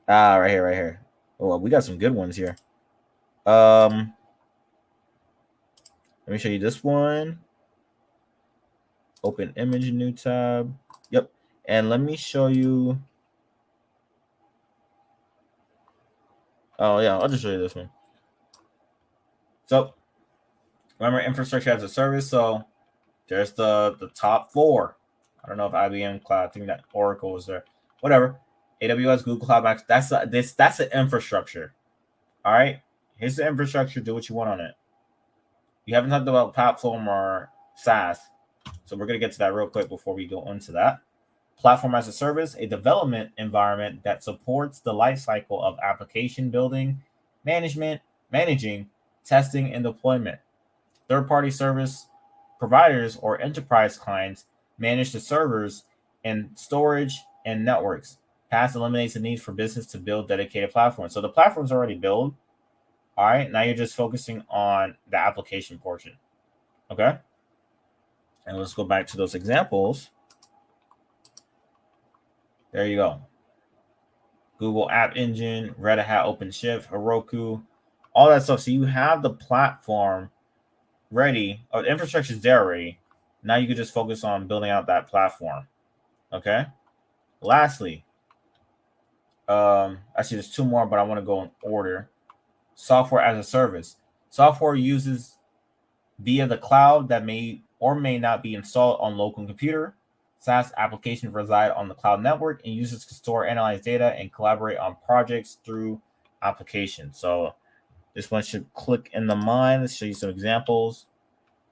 S1: Right here, right here. Oh, we got some good ones here. Let me show you this one. Open image, new tab. Yep. And let me show you. Oh, yeah, I'll just show you this one. So, remember infrastructure as a service. So, there's the top four. I don't know if IBM Cloud, I think that Oracle was there. Whatever. AWS, Google Cloud Max. That's the infrastructure. All right. Here's the infrastructure. Do what you want on it. You haven't talked about platform or SaaS. So we're going to get to that real quick before we go into that. Platform as a service, a development environment that supports the lifecycle of application building, managing, testing, and deployment. Third-party service providers or enterprise clients manage the servers and storage and networks. PaaS eliminates the need for business to build dedicated platforms. So the platform's already built. All right, now you're just focusing on the application portion. Okay. And let's go back to those examples. There you go. Google App Engine, Red Hat OpenShift, Heroku, all that stuff. So you have the platform ready, or the infrastructure is there already. Now you can just focus on building out that platform. Okay. Lastly, actually, there's two more, but I want to go in order. Software as a service. Software uses via the cloud that may or may not be installed on local computer. SaaS applications reside on the cloud network, and users can store, analyze data, and collaborate on projects through applications. So this one should click in the mind. Let's show you some examples.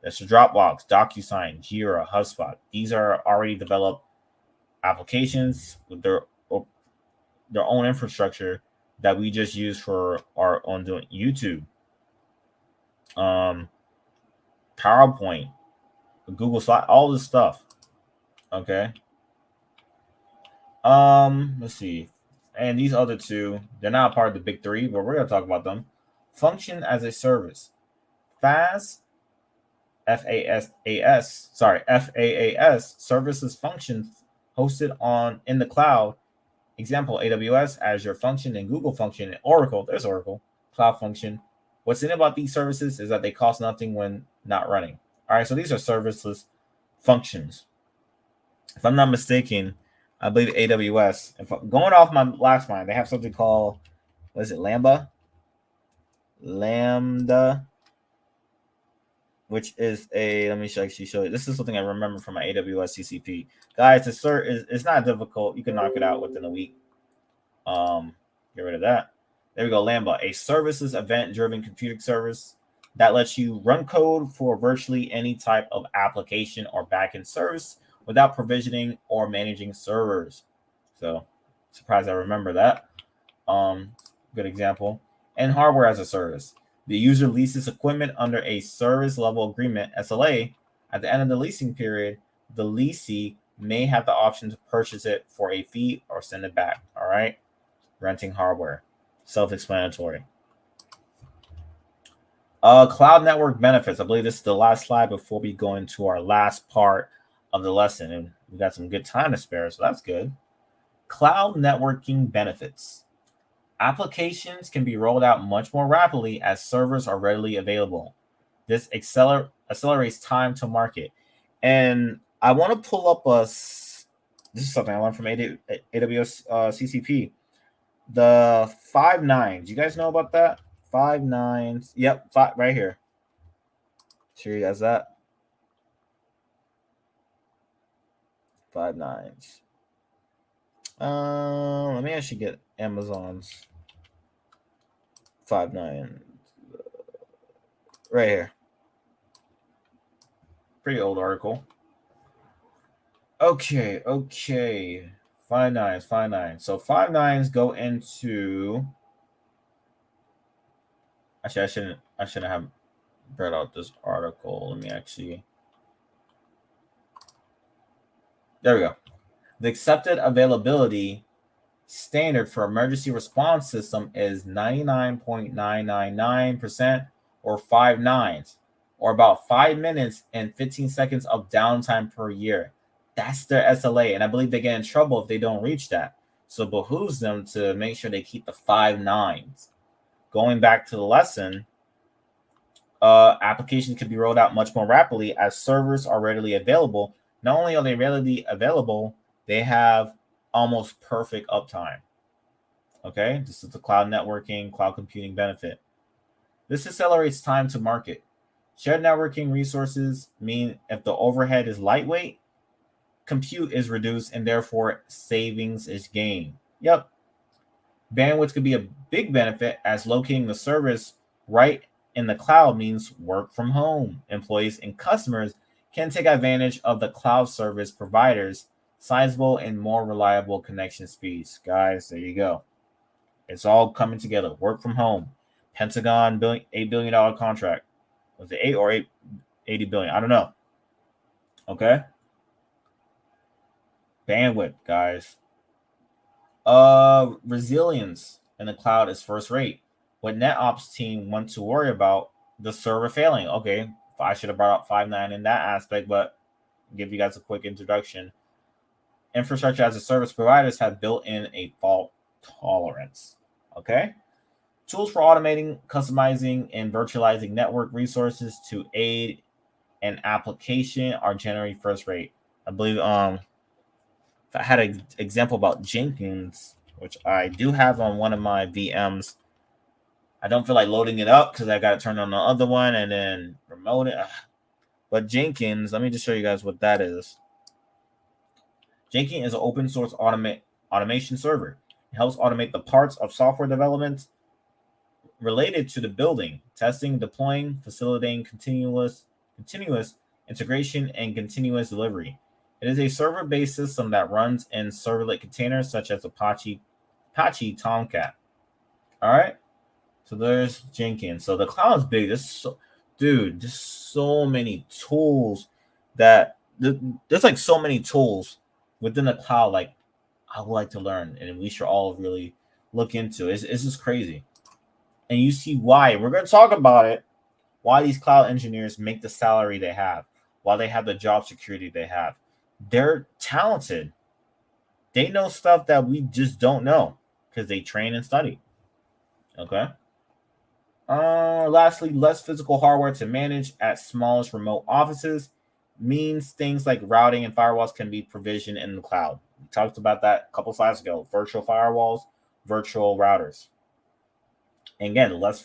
S1: There's Dropbox, DocuSign, Jira, HubSpot. These are already developed applications with their own infrastructure that we just use for our own doing YouTube, PowerPoint, Google Slide, all this stuff. Okay. Let's see. And these other two, they're not part of the big three, but we're gonna talk about them. Function as a service. FaaS, FaaS services functions hosted in the cloud. Example, AWS, Azure Function, and Google Function, and Oracle. There's Oracle, Cloud Function. What's in about these services is that they cost nothing when not running. All right, so these are serviceless functions. If I'm not mistaken, I believe AWS, if I'm going off my last mind, they have something called, what is it, Lambda, which is let me actually show you. This is something I remember from my AWS CCP. Guys, it's not difficult. You can knock it out within a week. Get rid of that. There we go, Lambda, a services event-driven computing service that lets you run code for virtually any type of application or backend service without provisioning or managing servers. So, surprised I remember that. Good example. And hardware as a service. The user leases equipment under a service level agreement, SLA. At the end of the leasing period, the leasee may have the option to purchase it for a fee or send it back. All right. Renting hardware. Self-explanatory. Cloud network benefits. I believe this is the last slide before we go into our last part of the lesson. And we got some good time to spare, so that's good. Cloud networking benefits. Applications can be rolled out much more rapidly as servers are readily available. This accelerates time to market. And I want to pull up this is something I learned from AWS CCP. The 5 nines. You guys know about that? 5 nines. Yep, right here. Sure you guys that. 5 nines. Let me actually get Amazon's 5 9 right here. Pretty old article. Okay. 5 nines. So 5 nines go into. Actually, I shouldn't have read out this article. Let me actually. There we go. The accepted availability standard for emergency response system is 99.999% or 5 nines, or about 5 minutes and 15 seconds of downtime per year. That's their SLA, and I believe they get in trouble if they don't reach that. So it behooves them to make sure they keep the 5 nines. Going back to the lesson, applications can be rolled out much more rapidly as servers are readily available. Not only are they readily available, they have almost perfect uptime. Okay, this is the cloud networking, cloud computing benefit. This accelerates time to market. Shared networking resources mean if the overhead is lightweight, compute is reduced and therefore savings is gained. Yep. Bandwidth could be a big benefit as locating the service right in the cloud means work from home. Employees and customers can take advantage of the cloud service providers' sizable and more reliable connection speeds. Guys, there you go. It's all coming together. Work from home. Pentagon $8 billion contract. Was it 8 or 80 billion? I don't know. Okay. Bandwidth, guys. Resilience in the cloud is first rate. What NetOps team want to worry about? The server failing. Okay, I should have brought up 5 9 in that aspect, but I'll give you guys a quick introduction. Infrastructure as a service providers have built in a fault tolerance. Okay, Tools for automating, customizing, and virtualizing network resources to aid an application are generally first rate. I believe I had an example about Jenkins, which I do have on one of my VMs. I don't feel like loading it up because I got to turn on the other one and then remote it. But Jenkins, let me just show you guys what that is. Jenkins is an open source automation server. It helps automate the parts of software development related to the building, testing, deploying, facilitating continuous integration, and continuous delivery. It is a server-based system that runs in serverless containers such as Apache Tomcat. All right. So there's Jenkins. So the cloud is big. There's so many tools that there's like so many tools within the cloud. Like I would like to learn, and we should all really look into. It's just crazy, and you see why. We're going to talk about it. Why these cloud engineers make the salary they have, why they have the job security they have. They're talented. They know stuff that we just don't know because they train and study. Okay. Lastly, less physical hardware to manage at smallest remote offices means things like routing and firewalls can be provisioned in the cloud. We talked about that a couple slides ago. Virtual firewalls, virtual routers. And again, less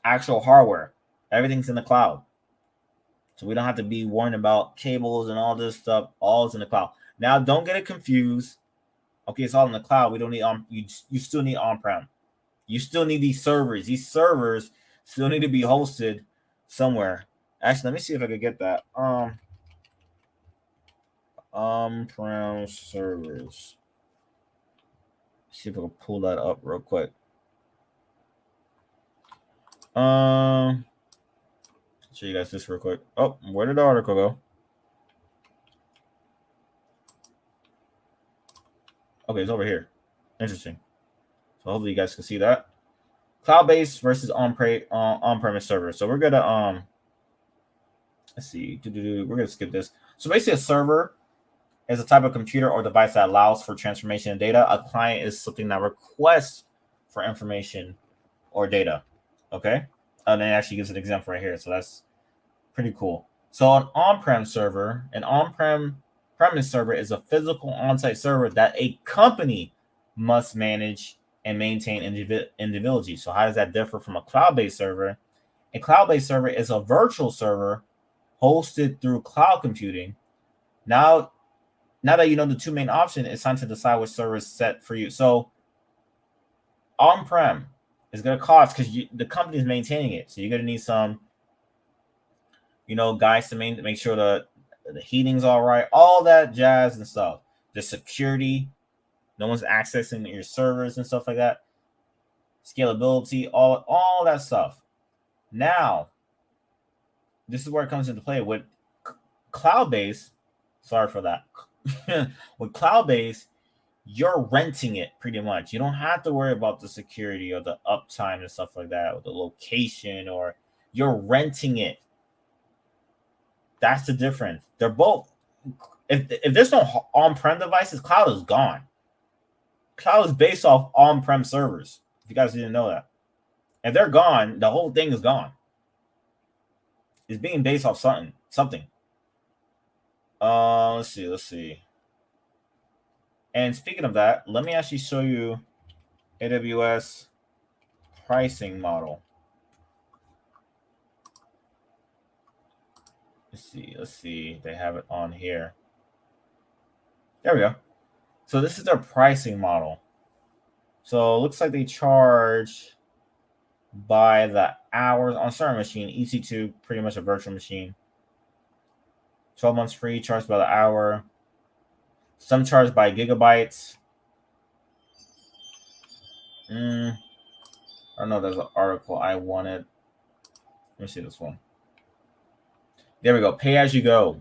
S1: actual hardware. Everything's in the cloud. So we don't have to be worrying about cables and all this stuff. All is in the cloud. Now, don't get it confused. Okay, it's all in the cloud. We don't need you still need on-prem. You still need these servers. These servers still need to be hosted somewhere. Actually, let me see if I could get that. On-prem servers. See if I can pull that up real quick. Show you guys this real quick. Oh, where did the article go? Okay, it's over here. Interesting. So hopefully you guys can see that. Cloud-based versus on-premise server. So we're gonna let's see. We're gonna skip this. So basically, a server is a type of computer or device that allows for transformation of data. A client is something that requests for information or data. Okay, and it actually gives an example right here. So that's pretty cool. So an on-prem server, premise server is a physical on-site server that a company must manage and maintain individually. So how does that differ from a cloud-based server? A cloud-based server is a virtual server hosted through cloud computing. Now that you know the two main options, it's time to decide which server is set for you. So on-prem is going to cost because the company is maintaining it. So you're going to need some, guys to make sure the heating's all right, all that jazz and stuff. The security, no one's accessing your servers and stuff like that. Scalability, all that stuff. Now, this is where it comes into play with cloud-based. Sorry for that. With cloud-based, you're renting it pretty much. You don't have to worry about the security or the uptime and stuff like that, or the location, or you're renting it. That's the difference. They're both. If there's no on-prem devices, cloud is gone. Cloud is based off on-prem servers. If you guys didn't know that, if they're gone, the whole thing is gone. It's being based off something. Let's see. And speaking of that, let me actually show you AWS pricing model. Let's see. They have it on here. There we go. So this is their pricing model. So it looks like they charge by the hours on a certain machine. EC2, pretty much a virtual machine. 12 months free, charged by the hour. Some charged by gigabytes. I don't know. There's an article I wanted. Let me see this one. There we go. Pay as you go.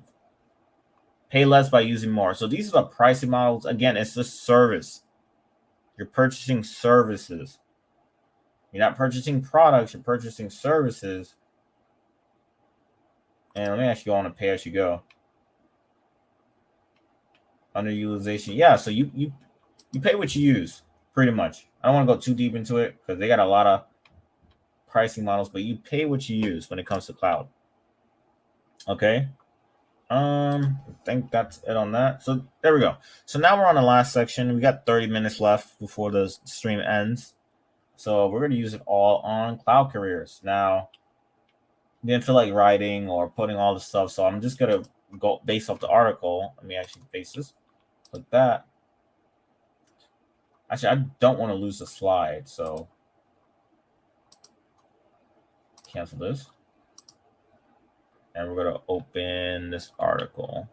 S1: Pay less by using more. So these are the pricing models. Again, it's the service. You're purchasing services. You're not purchasing products. You're purchasing services. And let me actually go on to pay as you go. Underutilization. Yeah, so you pay what you use, pretty much. I don't want to go too deep into it because they got a lot of pricing models, but you pay what you use when it comes to cloud. Okay. I think that's it on that. So there we go. So now we're on the last section. We got 30 minutes left before the stream ends. So we're going to use it all on cloud careers. Now, didn't feel like writing or putting all the stuff, so I'm just going to go based off the article. Let me actually paste this like that. Actually, I don't want to lose the slide, so cancel this. And we're going to open this article.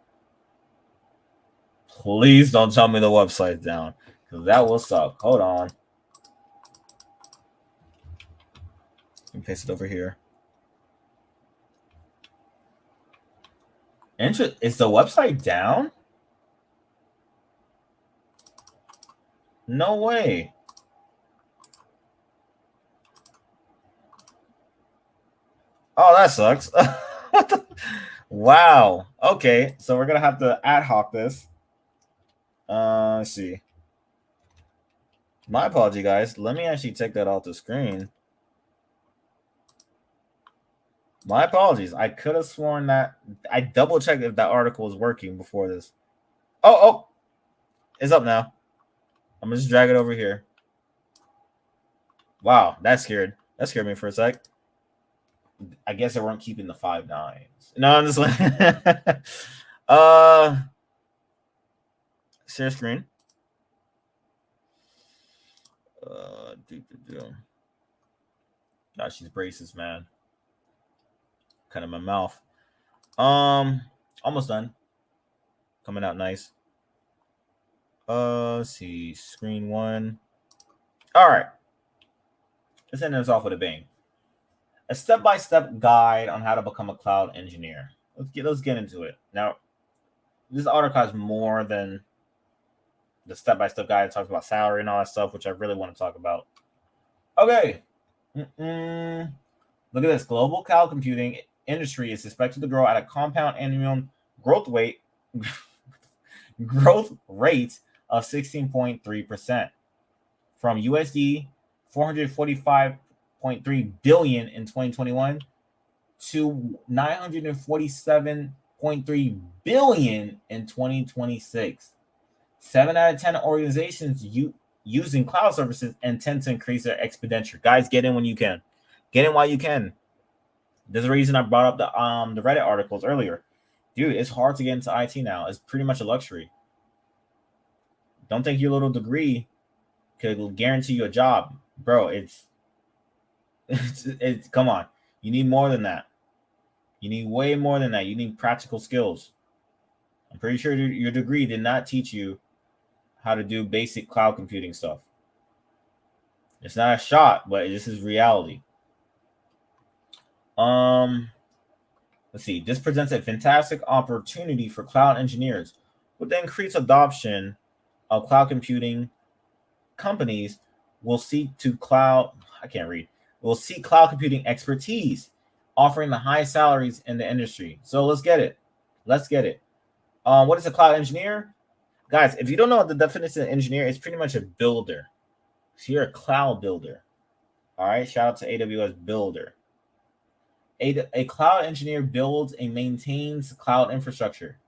S1: Please don't tell me the website's down, because that will suck. Hold on. Let me paste it over here. Is the website down? No way. Oh, that sucks. Wow. Okay, so we're gonna have to ad hoc this. Let's see. My apology, guys. Let me actually take that off the screen. My apologies. I could have sworn that I double checked if that article was working before this. Oh, it's up now. I'm gonna just drag it over here. Wow, that scared me for a sec. I guess they weren't keeping the 5 nines. No, I'm just like share screen. Gosh, these braces, man. Kind of my mouth. Almost done. Coming out nice. Let's see, screen 1. All right. Let's end this off with a bang. A step-by-step guide on how to become a cloud engineer. Let's get into it. Now, this article has more than the step-by-step guide. It talks about salary and all that stuff, which I really want to talk about. Okay. Look at this. Global cloud computing industry is expected to grow at a compound annual growth rate of 16.3% from USD 445.3 billion in 2021 to 947.3 billion in 2026. 7 out of 10 organizations using cloud services intend to increase their expenditure. Guys, get in when you can. Get in while you can. There's a reason I brought up the Reddit articles earlier. Dude, it's hard to get into IT now. It's pretty much a luxury. Don't think your little degree could guarantee you a job. Bro, it's come on. You need more than that. You need way more than that. You need practical skills. I'm pretty sure your degree did not teach you how to do basic cloud computing stuff. It's not a shot, but this is reality. Let's see. This presents a fantastic opportunity for cloud engineers. With the increased adoption of cloud computing, companies will seek cloud computing expertise, offering the highest salaries in the industry. So let's get it. What is a cloud engineer? Guys, if you don't know what the definition of engineer is, pretty much a builder. So you're a cloud builder. All right. Shout out to AWS builder. A cloud engineer builds and maintains cloud infrastructure.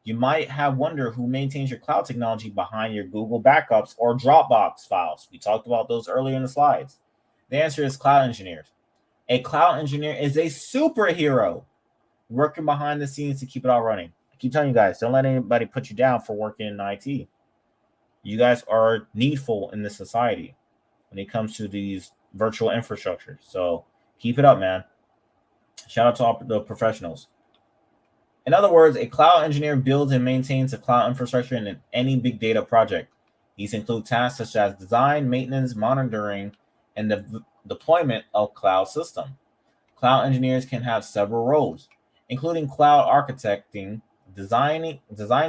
S1: You might have wondered who maintains your cloud technology behind your Google backups or Dropbox files. We talked about those earlier in the slides. The answer is cloud engineers. A cloud engineer is a superhero working behind the scenes to keep it all running. I keep telling you guys, don't let anybody put you down for working in IT. You guys are needful in this society when it comes to these virtual infrastructures. So keep it up, man. Shout out to all the professionals. In other words, a cloud engineer builds and maintains a cloud infrastructure in any big data project. These include tasks such as design, maintenance, monitoring, and the deployment of cloud system. Cloud engineers can have several roles, including cloud architecting, design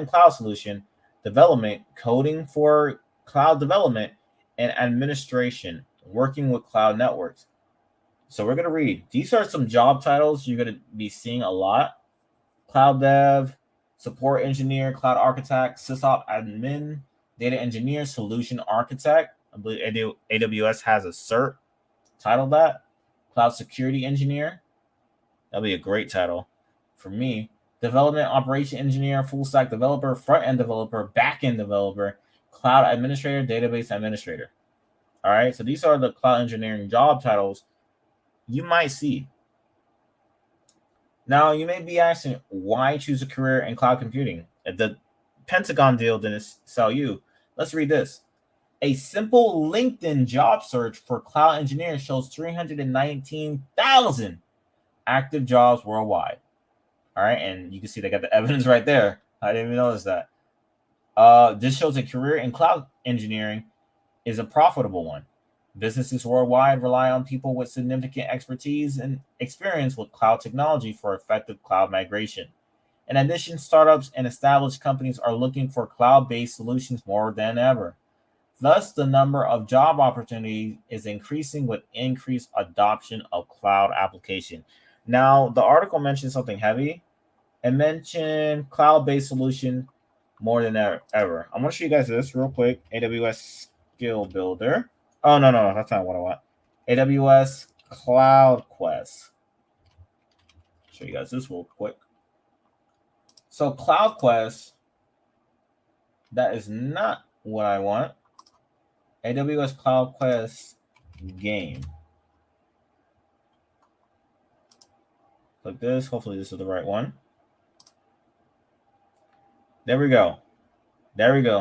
S1: cloud solution, development, coding for cloud development, and administration, working with cloud networks. So we're going to read. These are some job titles you're going to be seeing a lot. Cloud dev, support engineer, cloud architect, sysop admin, data engineer, solution architect. I believe AWS has a cert titled that Cloud Security Engineer. That'll be a great title for me. Development Operation Engineer, Full Stack Developer, Front End Developer, Back End Developer, Cloud Administrator, Database Administrator. All right, so these are the cloud engineering job titles you might see. Now, you may be asking, why choose a career in cloud computing? The Pentagon deal didn't sell you. Let's read this. A simple LinkedIn job search for cloud engineers shows 319,000 active jobs worldwide. All right, and you can see they got the evidence right there. I didn't even notice that. This shows a career in cloud engineering is a profitable one. Businesses worldwide rely on people with significant expertise and experience with cloud technology for effective cloud migration. In addition, startups and established companies are looking for cloud-based solutions more than ever. Thus, the number of job opportunities is increasing with increased adoption of cloud application. Now, the article mentioned something heavy. It mentioned cloud-based solution more than ever. I'm going to show you guys this real quick. AWS Skill Builder. Oh, no, that's not what I want. AWS Cloud Quest. Show you guys this real quick. So Cloud Quest, that is not what I want. AWS Cloud Quest game. Click this. Hopefully this is the right one. There we go.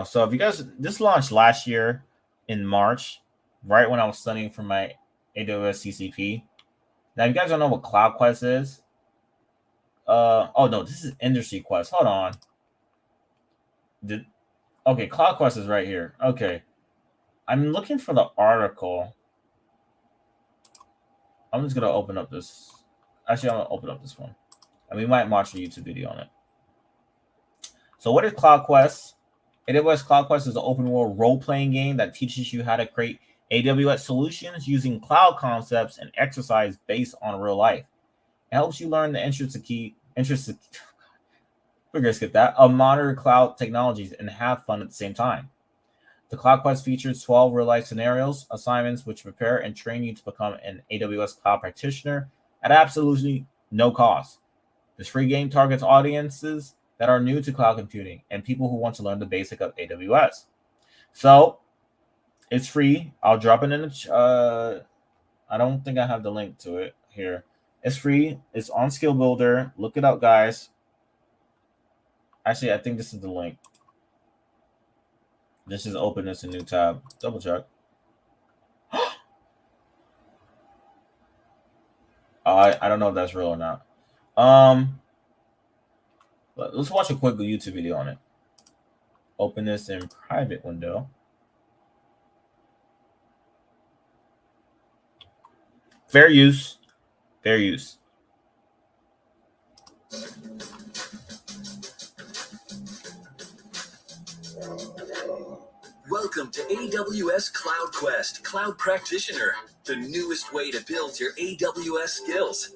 S1: So if you guys, this launched last year in March, right when I was studying for my AWS CCP. Now, if you guys don't know what Cloud Quest is, oh no, this is Industry Quest. Hold on. Okay, Cloud Quest is right here. Okay. I'm looking for the article. I'm just going to open up this. Actually, I'm going to open up this one. And we might watch a YouTube video on it. So what is Cloud Quest? AWS Cloud Quest is an open world role-playing game that teaches you how to create AWS solutions using cloud concepts and exercise based on real life. It helps you learn the we're going to skip that, of modern cloud technologies and have fun at the same time. The Cloud Quest features 12 real-life scenarios, assignments which prepare and train you to become an AWS cloud practitioner at absolutely no cost. This free game targets audiences that are new to cloud computing and people who want to learn the basic of AWS. So it's free. I'll drop it in the I don't think I have the link to it here. It's free. It's on Skill Builder. Look it up, guys. Actually, I think this is the link. This is open as a new tab. Double check. I don't know if that's real or not. But let's watch a quick YouTube video on it. Open this in private window. Fair use.
S3: Welcome to AWS Cloud Quest Cloud Practitioner, the newest way to build your AWS skills.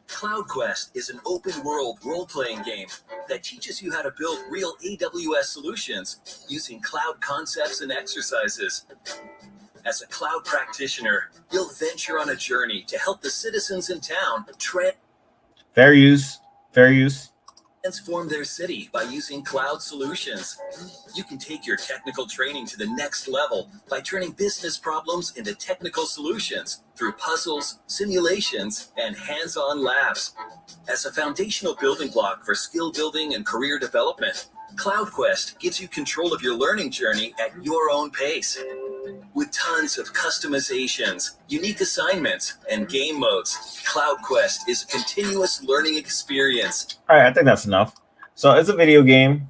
S3: Cloud Quest is an open-world role-playing game that teaches you how to build real AWS solutions using cloud concepts and exercises. As a cloud practitioner, you'll venture on a journey to help the citizens in town
S1: Fair use.
S3: transform their city by using cloud solutions. You can take your technical training to the next level by turning business problems into technical solutions through puzzles, simulations, and hands-on labs. As a foundational building block for skill building and career development, Cloud Quest gives you control of your learning journey at your own pace. With tons of customizations, unique assignments, and game modes, Cloud Quest is a continuous learning experience.
S1: All right, I think that's enough. So it's a video game.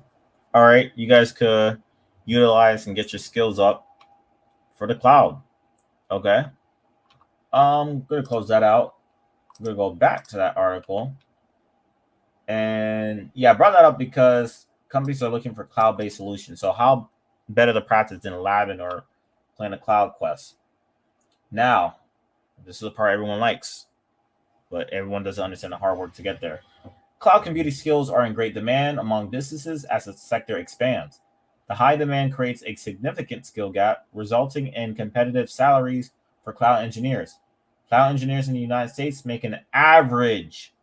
S1: All right, you guys could utilize and get your skills up for the cloud. Okay. I'm going to close that out. I'm going to go back to that article. And yeah, I brought that up because companies are looking for cloud-based solutions. So how better to practice than Aladdin or playing a Cloud Quest? Now, this is the part everyone likes, but everyone doesn't understand the hard work to get there. Cloud computing skills are in great demand among businesses as the sector expands. The high demand creates a significant skill gap, resulting in competitive salaries for cloud engineers. Cloud engineers in the United States make an average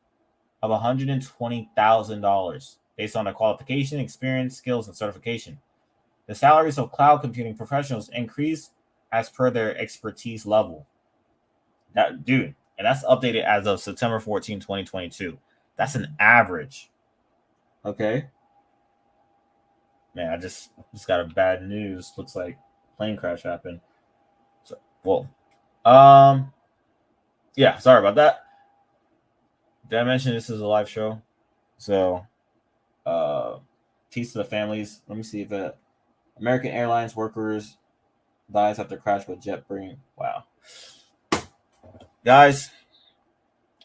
S1: of $120,000 based on their qualification, experience, skills, and certification. The salaries of cloud computing professionals increase as per their expertise level. That dude, and that's updated as of September 14, 2022. That's an average. Okay. Man, I just got a bad news. Looks like plane crash happened. So, yeah, sorry about that. Did I mention this is a live show? So, peace to the families. Let me see if American Airlines workers dies after crash with JetBrain. Wow. Guys,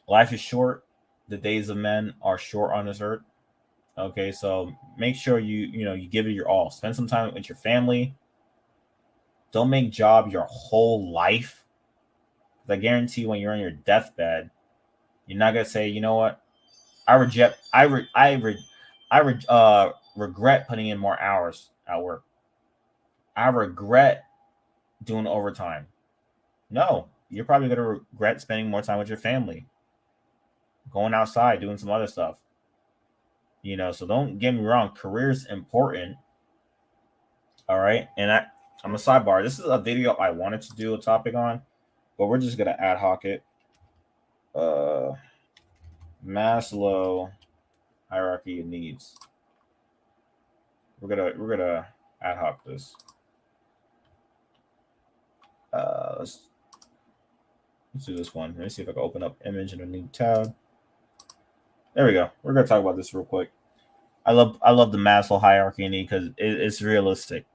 S1: life is short. The days of men are short on this earth. Okay, so make sure you give it your all. Spend some time with your family. Don't make job your whole life. I guarantee when you're on your deathbed, you're not gonna say, you know what, I regret putting in more hours at work. I regret doing overtime. No, you're probably gonna regret spending more time with your family, going outside, doing some other stuff. So don't get me wrong, career's important. All right. And I'm a sidebar. This is a video I wanted to do a topic on, but we're just gonna ad hoc it. Maslow hierarchy of needs. We're gonna ad hoc this. Let's do this one. Let me see if I can open up image in a new tab. There we go. We're gonna talk about this real quick. I love the Maslow hierarchy of need because it's realistic.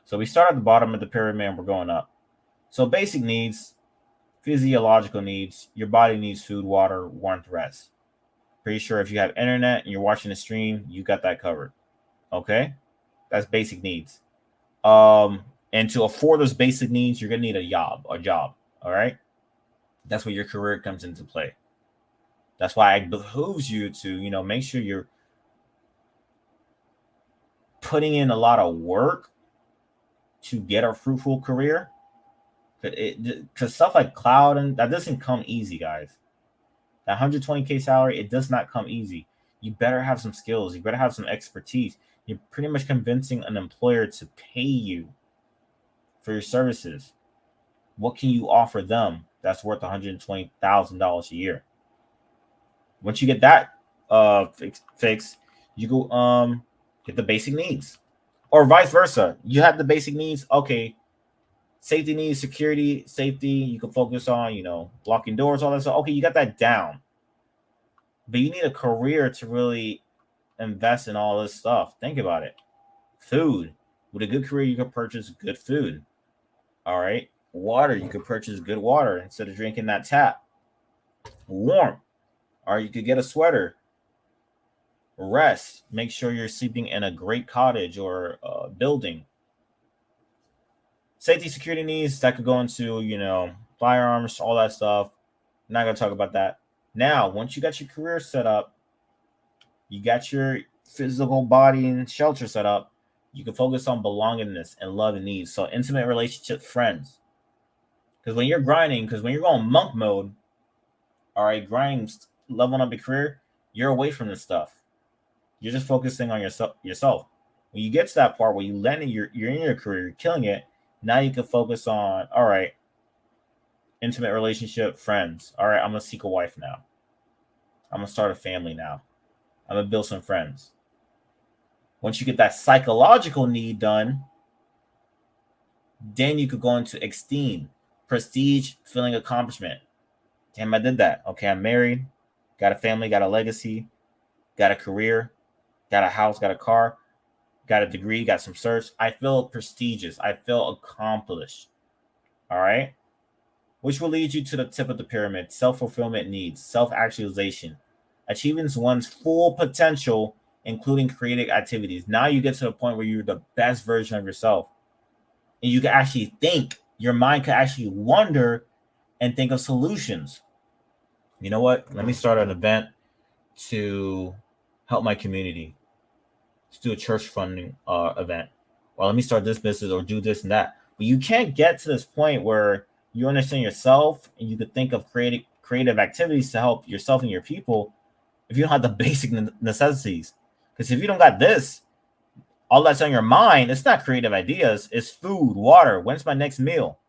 S1: So we start at the bottom of the pyramid and we're going up. So basic needs, physiological needs, your body needs food, water, warmth, rest. Pretty sure if you have internet and you're watching the stream, you got that covered. Okay? That's basic needs. And to afford those basic needs, you're gonna need a job. All right? That's where your career comes into play. That's why it behooves you to, make sure you're putting in a lot of work to get a fruitful career. Because stuff like cloud, and that doesn't come easy, guys. That 120K salary, it does not come easy. You better have some skills. You better have some expertise. You're pretty much convincing an employer to pay you for your services. What can you offer them that's worth $120,000 a year? Once you get that fixed, you go get the basic needs, or vice versa. You have the basic needs. Okay, safety needs, security, safety. You can focus on, locking doors, all that stuff. Okay, you got that down, but you need a career to really invest in all this stuff. Think about it. Food. With a good career, you can purchase good food. All right. Water. You could purchase good water instead of drinking that tap. Warmth. Or you could get a sweater. Rest. Make sure you're sleeping in a great cottage or building. Safety, security needs, that could go into, firearms, all that stuff. I'm not going to talk about that. Now, once you got your career set up, you got your physical body and shelter set up, you can focus on belongingness and love and needs. So intimate relationship, friends. Because when you're grinding, when you're going monk mode, all right, grinding, leveling up your career, you're away from this stuff. You're just focusing on yourself. When you get to that part where you land in you're in your career, you're killing it. Now you can focus on, all right, intimate relationship, friends. All right, I'm going to seek a wife now. I'm going to start a family now. I'm going to build some friends. Once you get that psychological need done, then you could go into esteem, prestige, feeling accomplishment. Damn, I did that. Okay, I'm married, got a family, got a legacy, got a career, got a house, got a car, got a degree, got some certs. I feel prestigious. I feel accomplished. All right? Which will lead you to the tip of the pyramid, self-fulfillment needs, self-actualization, achieving one's full potential, including creative activities. Now you get to the point where you're the best version of yourself. And you can actually think. Your mind can actually wonder and think of solutions. You know what? Let me start an event to help my community. Let's do a church funding event. well, let me start this business or do this and that. But you can't get to this point where you understand yourself and you could think of creative activities to help yourself and your people if you don't have the basic necessities. Because if you don't got this, all that's on your mind, it's not creative ideas, it's food, water. When's my next meal?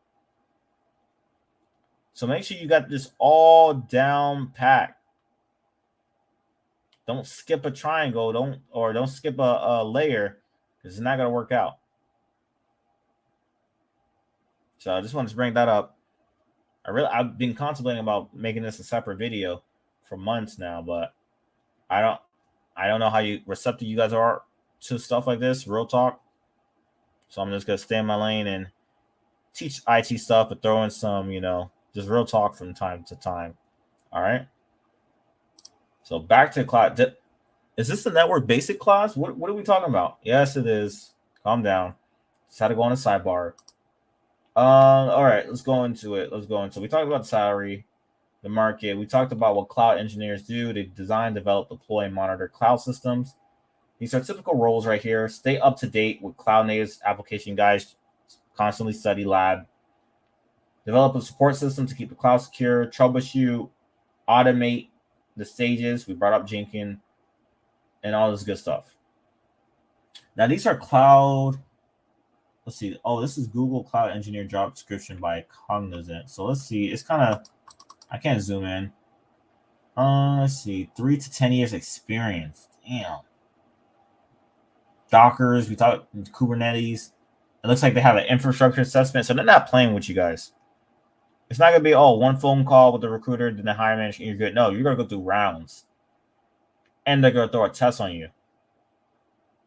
S1: So make sure you got this all down pat. Don't skip a triangle, don't skip a layer, because it's not gonna work out. So I just wanted to bring that up. I've been contemplating about making this a separate video for months now, but I don't know how receptive you guys are to stuff like this, real talk. So I'm just gonna stay in my lane and teach IT stuff, but throw in some, just real talk from time to time. All right. So back to cloud. Is this the network basic class? What are we talking about? Yes, it is. Calm down. Just had to go on a sidebar. All right, let's go into it. We talked about salary, the market. We talked about what cloud engineers do. They design, develop, deploy, and monitor cloud systems. These are typical roles right here. Stay up to date with cloud native application guys. Constantly study lab. Develop a support system to keep the cloud secure. Troubleshoot, automate the stages. We brought up Jenkins and all this good stuff. Now, these are cloud. Let's see. Oh, this is Google Cloud Engineer job description by Cognizant. So let's see. It's kind of, I can't zoom in. Let's see. 3 to 10 years experience. Damn. Dockers. We talked Kubernetes. It looks like they have an infrastructure assessment. So they're not playing with you guys. It's not going to be, one phone call with the recruiter, then the hiring manager, and you're good. No, you're going to go through rounds. And they're going to throw a test on you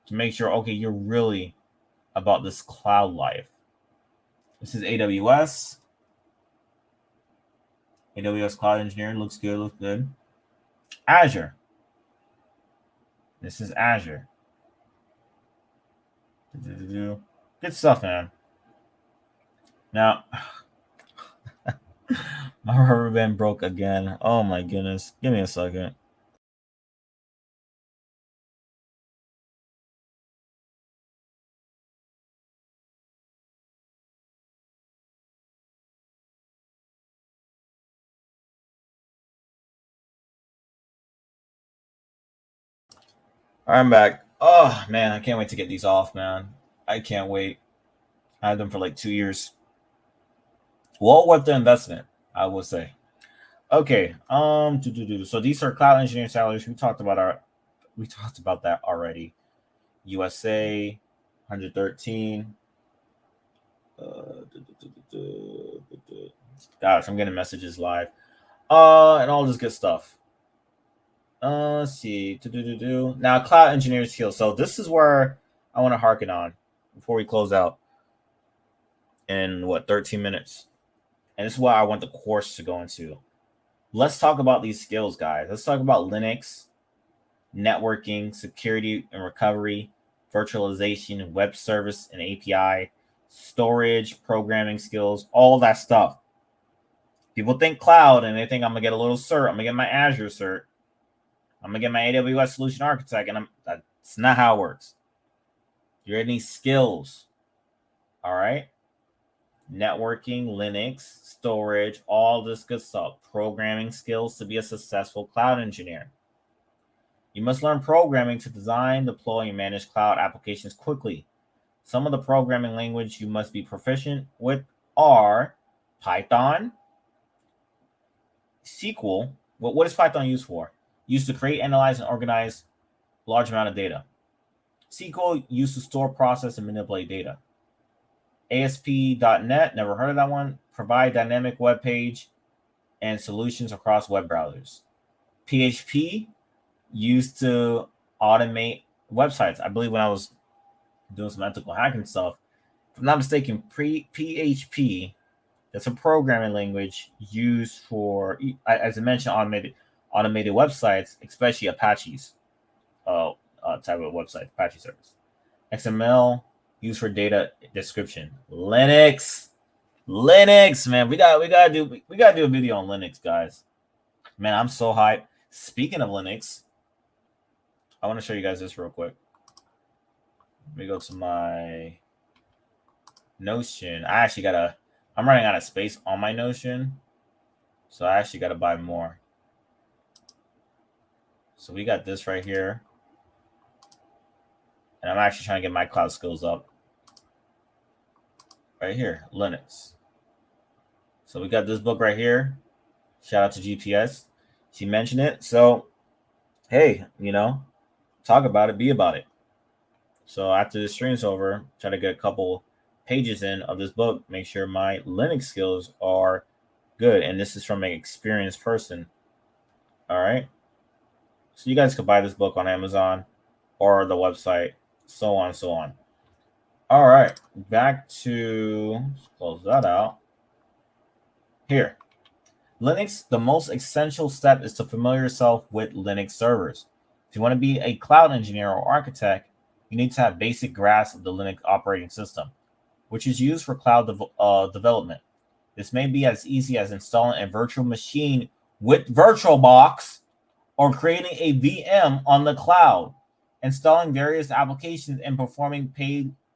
S1: to make sure, okay, you're really about this cloud life. This is AWS. AWS Cloud Engineering looks good. Azure. This is Azure. Good stuff, man. Now, my rubber band broke again. Oh my goodness. Give me a second. I'm back. Oh man, I can't wait to get these off, man. I can't wait. I had them for like 2 years. Well worth the investment, I would say. Okay. So these are cloud engineering salaries. We talked about that already. USA 113. Gosh, I'm getting messages live. And all this good stuff. Let's see. Now, cloud engineers skills. So this is where I want to harken on before we close out in 13 minutes. And this is what I want the course to go into. Let's talk about these skills, guys. Let's talk about Linux, networking, security and recovery, virtualization, web service and API, storage, programming skills, all that stuff. People think cloud and they think I'm going to get a little cert. I'm going to get my Azure cert. I'm going to get my AWS solution architect. And that's not how it works. You're going to need skills. All right. Networking, Linux, storage, all this good stuff. Programming skills to be a successful cloud engineer. You must learn programming to design, deploy, and manage cloud applications quickly. Some of the programming language you must be proficient with are Python, SQL. What is Python used for? Used to create, analyze, and organize large amount of data. SQL used to store, process, and manipulate data. ASP.NET, never heard of that one. Provide dynamic web page and solutions across web browsers. PHP, used to automate websites. I believe when I was doing some ethical hacking stuff, if I'm not mistaken, PHP, that's a programming language used for, as I mentioned, automated websites, especially Apache's type of website, Apache service. XML, used for data description. Linux, man, we gotta do a video on Linux, guys. Man, I'm so hyped. Speaking of Linux, I want to show you guys this real quick. Let me go to my Notion. I'm running out of space on my Notion. So I actually gotta buy more. So we got this right here. And I'm actually trying to get my cloud skills up. Right here, Linux. So we got this book right here. Shout out to GPS. She mentioned it. So, hey, talk about it, be about it. So after the stream's over, try to get a couple pages in of this book. Make sure my Linux skills are good. And this is from an experienced person. All right. So you guys could buy this book on Amazon or the website, so on and so on. All right. Back to close that out. Here. Linux, the most essential step is to familiar yourself with Linux servers. If you want to be a cloud engineer or architect, you need to have basic grasp of the Linux operating system, which is used for cloud development. This may be as easy as installing a virtual machine with VirtualBox or creating a VM on the cloud, installing various applications, and performing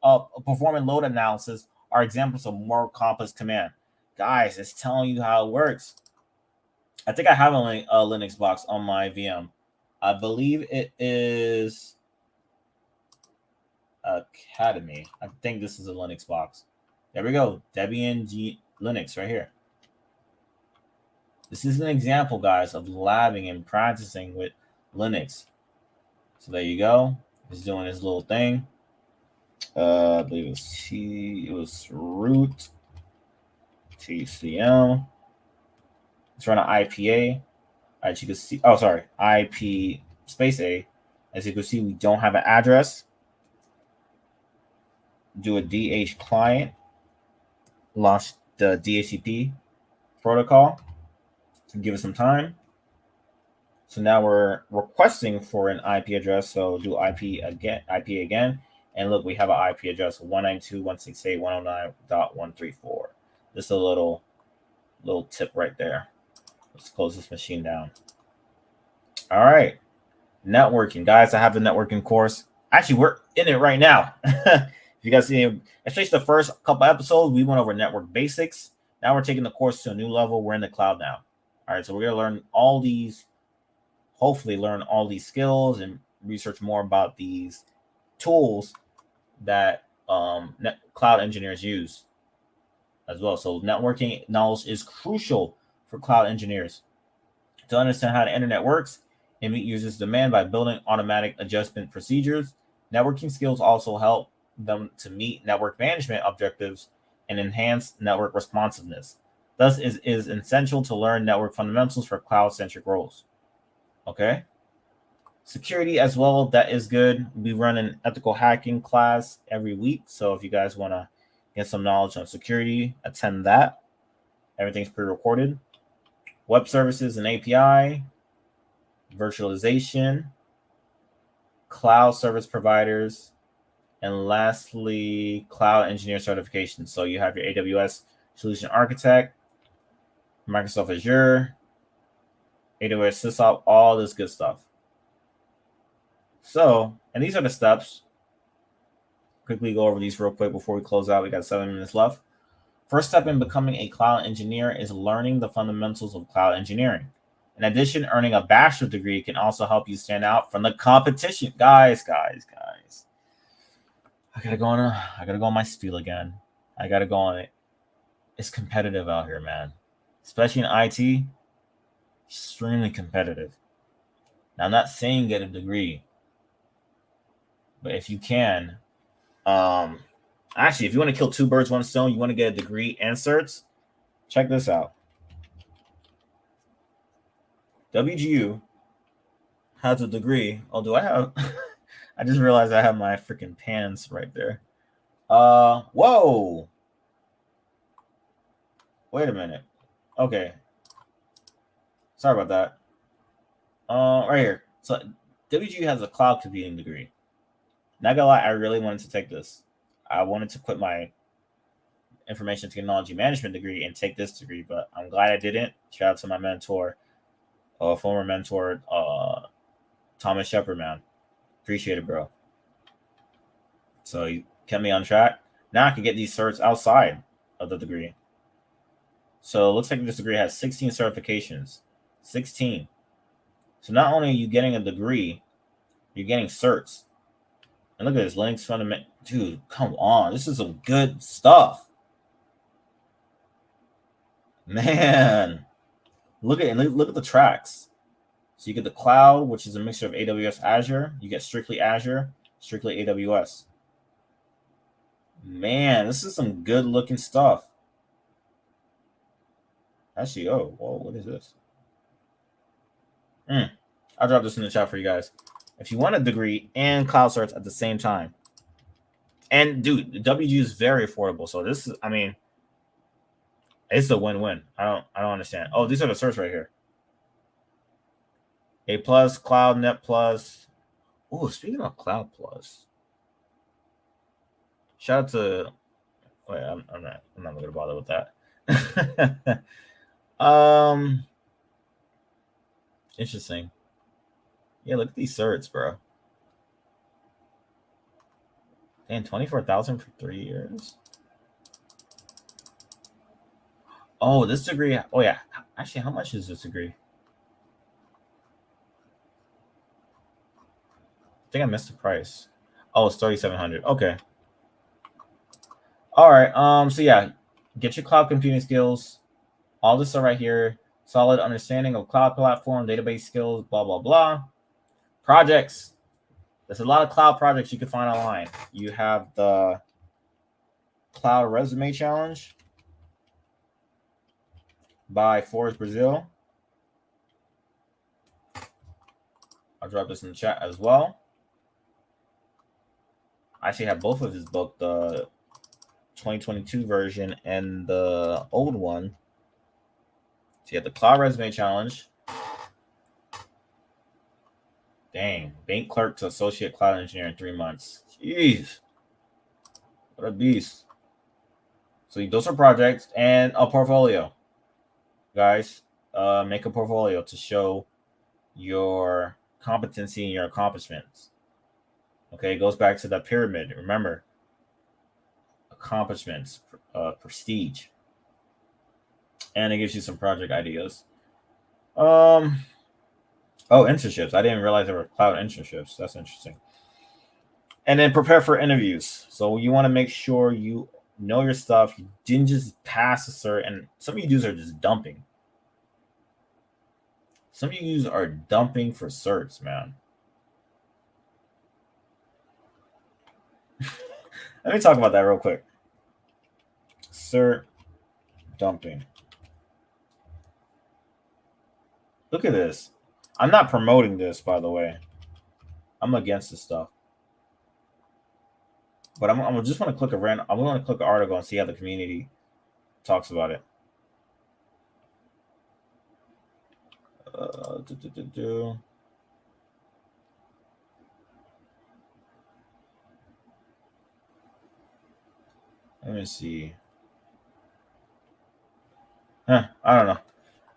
S1: load analysis are examples of more complex command. Guys, it's telling you how it works. I think I have a Linux box on my VM. I believe it is Academy. I think this is a Linux box. There we go. Debian G Linux right here. This is an example, guys, of labbing and practicing with Linux. So there you go. It's doing this little thing. I believe it was root TCM. It's running IPA. As you can see, IP space A. As you can see, we don't have an address. Do a DH client. Launch the DHCP protocol. Give it some time. So now we're requesting for an IP address. So do IP again. And look, we have an IP address 192.168.109.134. This is a little tip right there. Let's close this machine down. All right. Networking. Guys, I have the networking course. Actually, we're in it right now. If you guys see, especially the first couple episodes, we went over network basics. Now we're taking the course to a new level. We're in the cloud now. All right. So we're going to learn hopefully learn all these skills and research more about these tools that cloud engineers use as well. So networking knowledge is crucial for cloud engineers to understand how the internet works and meet users' demand by building automatic adjustment procedures. Networking skills also help them to meet network management objectives and enhance network responsiveness. Thus, it is essential to learn network fundamentals for cloud-centric roles. Okay. Security as well, that is good. We run an ethical hacking class every week. So if you guys want to get some knowledge on security, attend that. Everything's pre-recorded. Web services and API, virtualization, cloud service providers, and lastly, cloud engineer certification. So you have your AWS solution architect, Microsoft Azure, AWS SysOps, all this good stuff. So, and these are the steps. Quickly go over these real quick before we close out. We got 7 minutes left. First step in becoming a cloud engineer is learning the fundamentals of cloud engineering. In addition, earning a bachelor's degree can also help you stand out from the competition. Guys. I gotta go on my spiel again. I gotta go on it. It's competitive out here, man. Especially in IT, extremely competitive. Now, I'm not saying get a degree, but if you can, actually, if you want to kill 2 birds, 1 stone, you want to get a degree and certs, check this out. WGU has a degree. Oh, do I have? I just realized I have my freaking pants right there. Whoa. Wait a minute. Okay. Sorry about that. Right here. So WGU has a cloud computing degree. Not gonna lie, I really wanted to take this. I wanted to quit my information technology management degree and take this degree, but I'm glad I didn't. Shout out to my mentor, former mentor, Thomas Shepard, man. Appreciate it, bro. So you kept me on track. Now I can get these certs outside of the degree. So it looks like this degree has 16 certifications. 16. So not only are you getting a degree, you're getting certs. And look at this Linux fundament. Dude, come on. This is some good stuff. Man. Look at the tracks. So you get the cloud, which is a mixture of AWS Azure. You get strictly Azure, strictly AWS. Man, this is some good looking stuff. Actually, oh, whoa, what is this? I'll drop this in the chat for you guys. If you want a degree and cloud certs at the same time. And dude, the WG is very affordable. So this is, I mean, it's a win-win. I don't understand. Oh, these are the certs right here. A plus, Cloud, Net Plus. Oh, speaking of Cloud Plus, shout out to. Wait, I'm not going to bother with that. Interesting. Yeah, look at these certs, bro. And 24,000 for 3 years. Oh, this degree. Oh yeah. Actually, how much is this degree? I think I missed the price. Oh, it's 3,700. Okay. All right. So yeah, get your cloud computing skills. All this stuff right here. Solid understanding of cloud platform, database skills, blah, blah, blah. Projects. There's a lot of cloud projects you can find online. You have the Cloud Resume Challenge by Forrest Brazil. I'll drop this in the chat as well. I actually have both of his book, the 2022 version and the old one. So you have the Cloud Resume Challenge. Dang, bank clerk to associate cloud engineer in 3 months. Jeez, what a beast. So those are projects and a portfolio. Guys, make a portfolio to show your competency and your accomplishments. Okay, it goes back to that pyramid. Remember, accomplishments, prestige. And it gives you some project ideas. Oh, internships. I didn't realize there were cloud internships. That's interesting. And then prepare for interviews. So you want to make sure you know your stuff. You didn't just pass a cert. And some of you dudes are just dumping. Some of you dudes are dumping for certs, man. Let me talk about that real quick. Cert dumping. Look at this. I'm not promoting this, by the way. I'm against this stuff. But I'm just want to click I'm going to click an article and see how the community talks about it. Let me see. I don't know.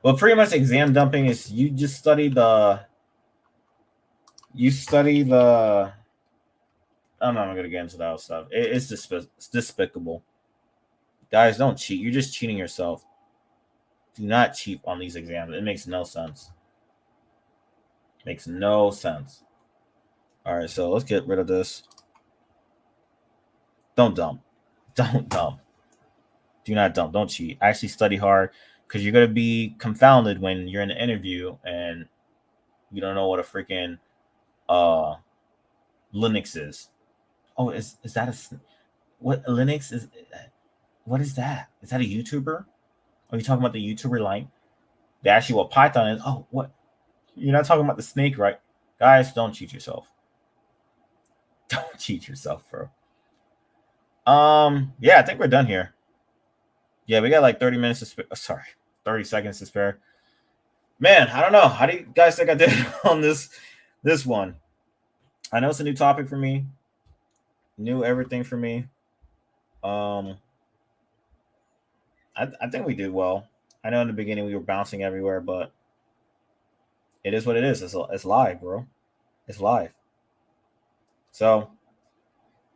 S1: Well, pretty much exam dumping is you just study the. I'm not going to get into that stuff. It's despicable. Guys, don't cheat. You're just cheating yourself. Do not cheat on these exams. It makes no sense. Makes no sense. All right, so let's get rid of this. Don't dump. Don't dump. Do not dump. Don't cheat. Actually study hard because you're going to be confounded when you're in an interview and you don't know what a freaking Linux is. Oh, is that what Linux is? What is that? Is that a YouTuber? Are you talking about the YouTuber line? They actually what Python is? Oh, what? You're not talking about the snake, right? Guys, don't cheat yourself. Don't cheat yourself, bro. Yeah, I think we're done here. Yeah, we got like 30 minutes to spare. 30 seconds to spare. Man, I don't know. How do you guys think I did on this one? I know it's a new topic for me. New everything for me. I think we did well. I know in the beginning we were bouncing everywhere, but it is what it is. It's live, bro. It's live. So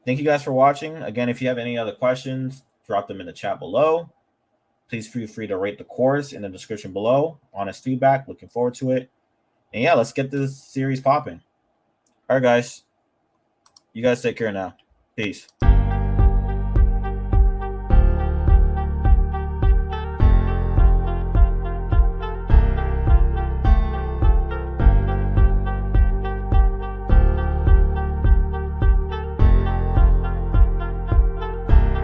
S1: thank you guys for watching. Again, if you have any other questions, drop them in the chat below. Please feel free to rate the course in the description below. Honest feedback. Looking forward to it. And yeah, let's get this series popping. All right, guys. You guys take care now. Peace.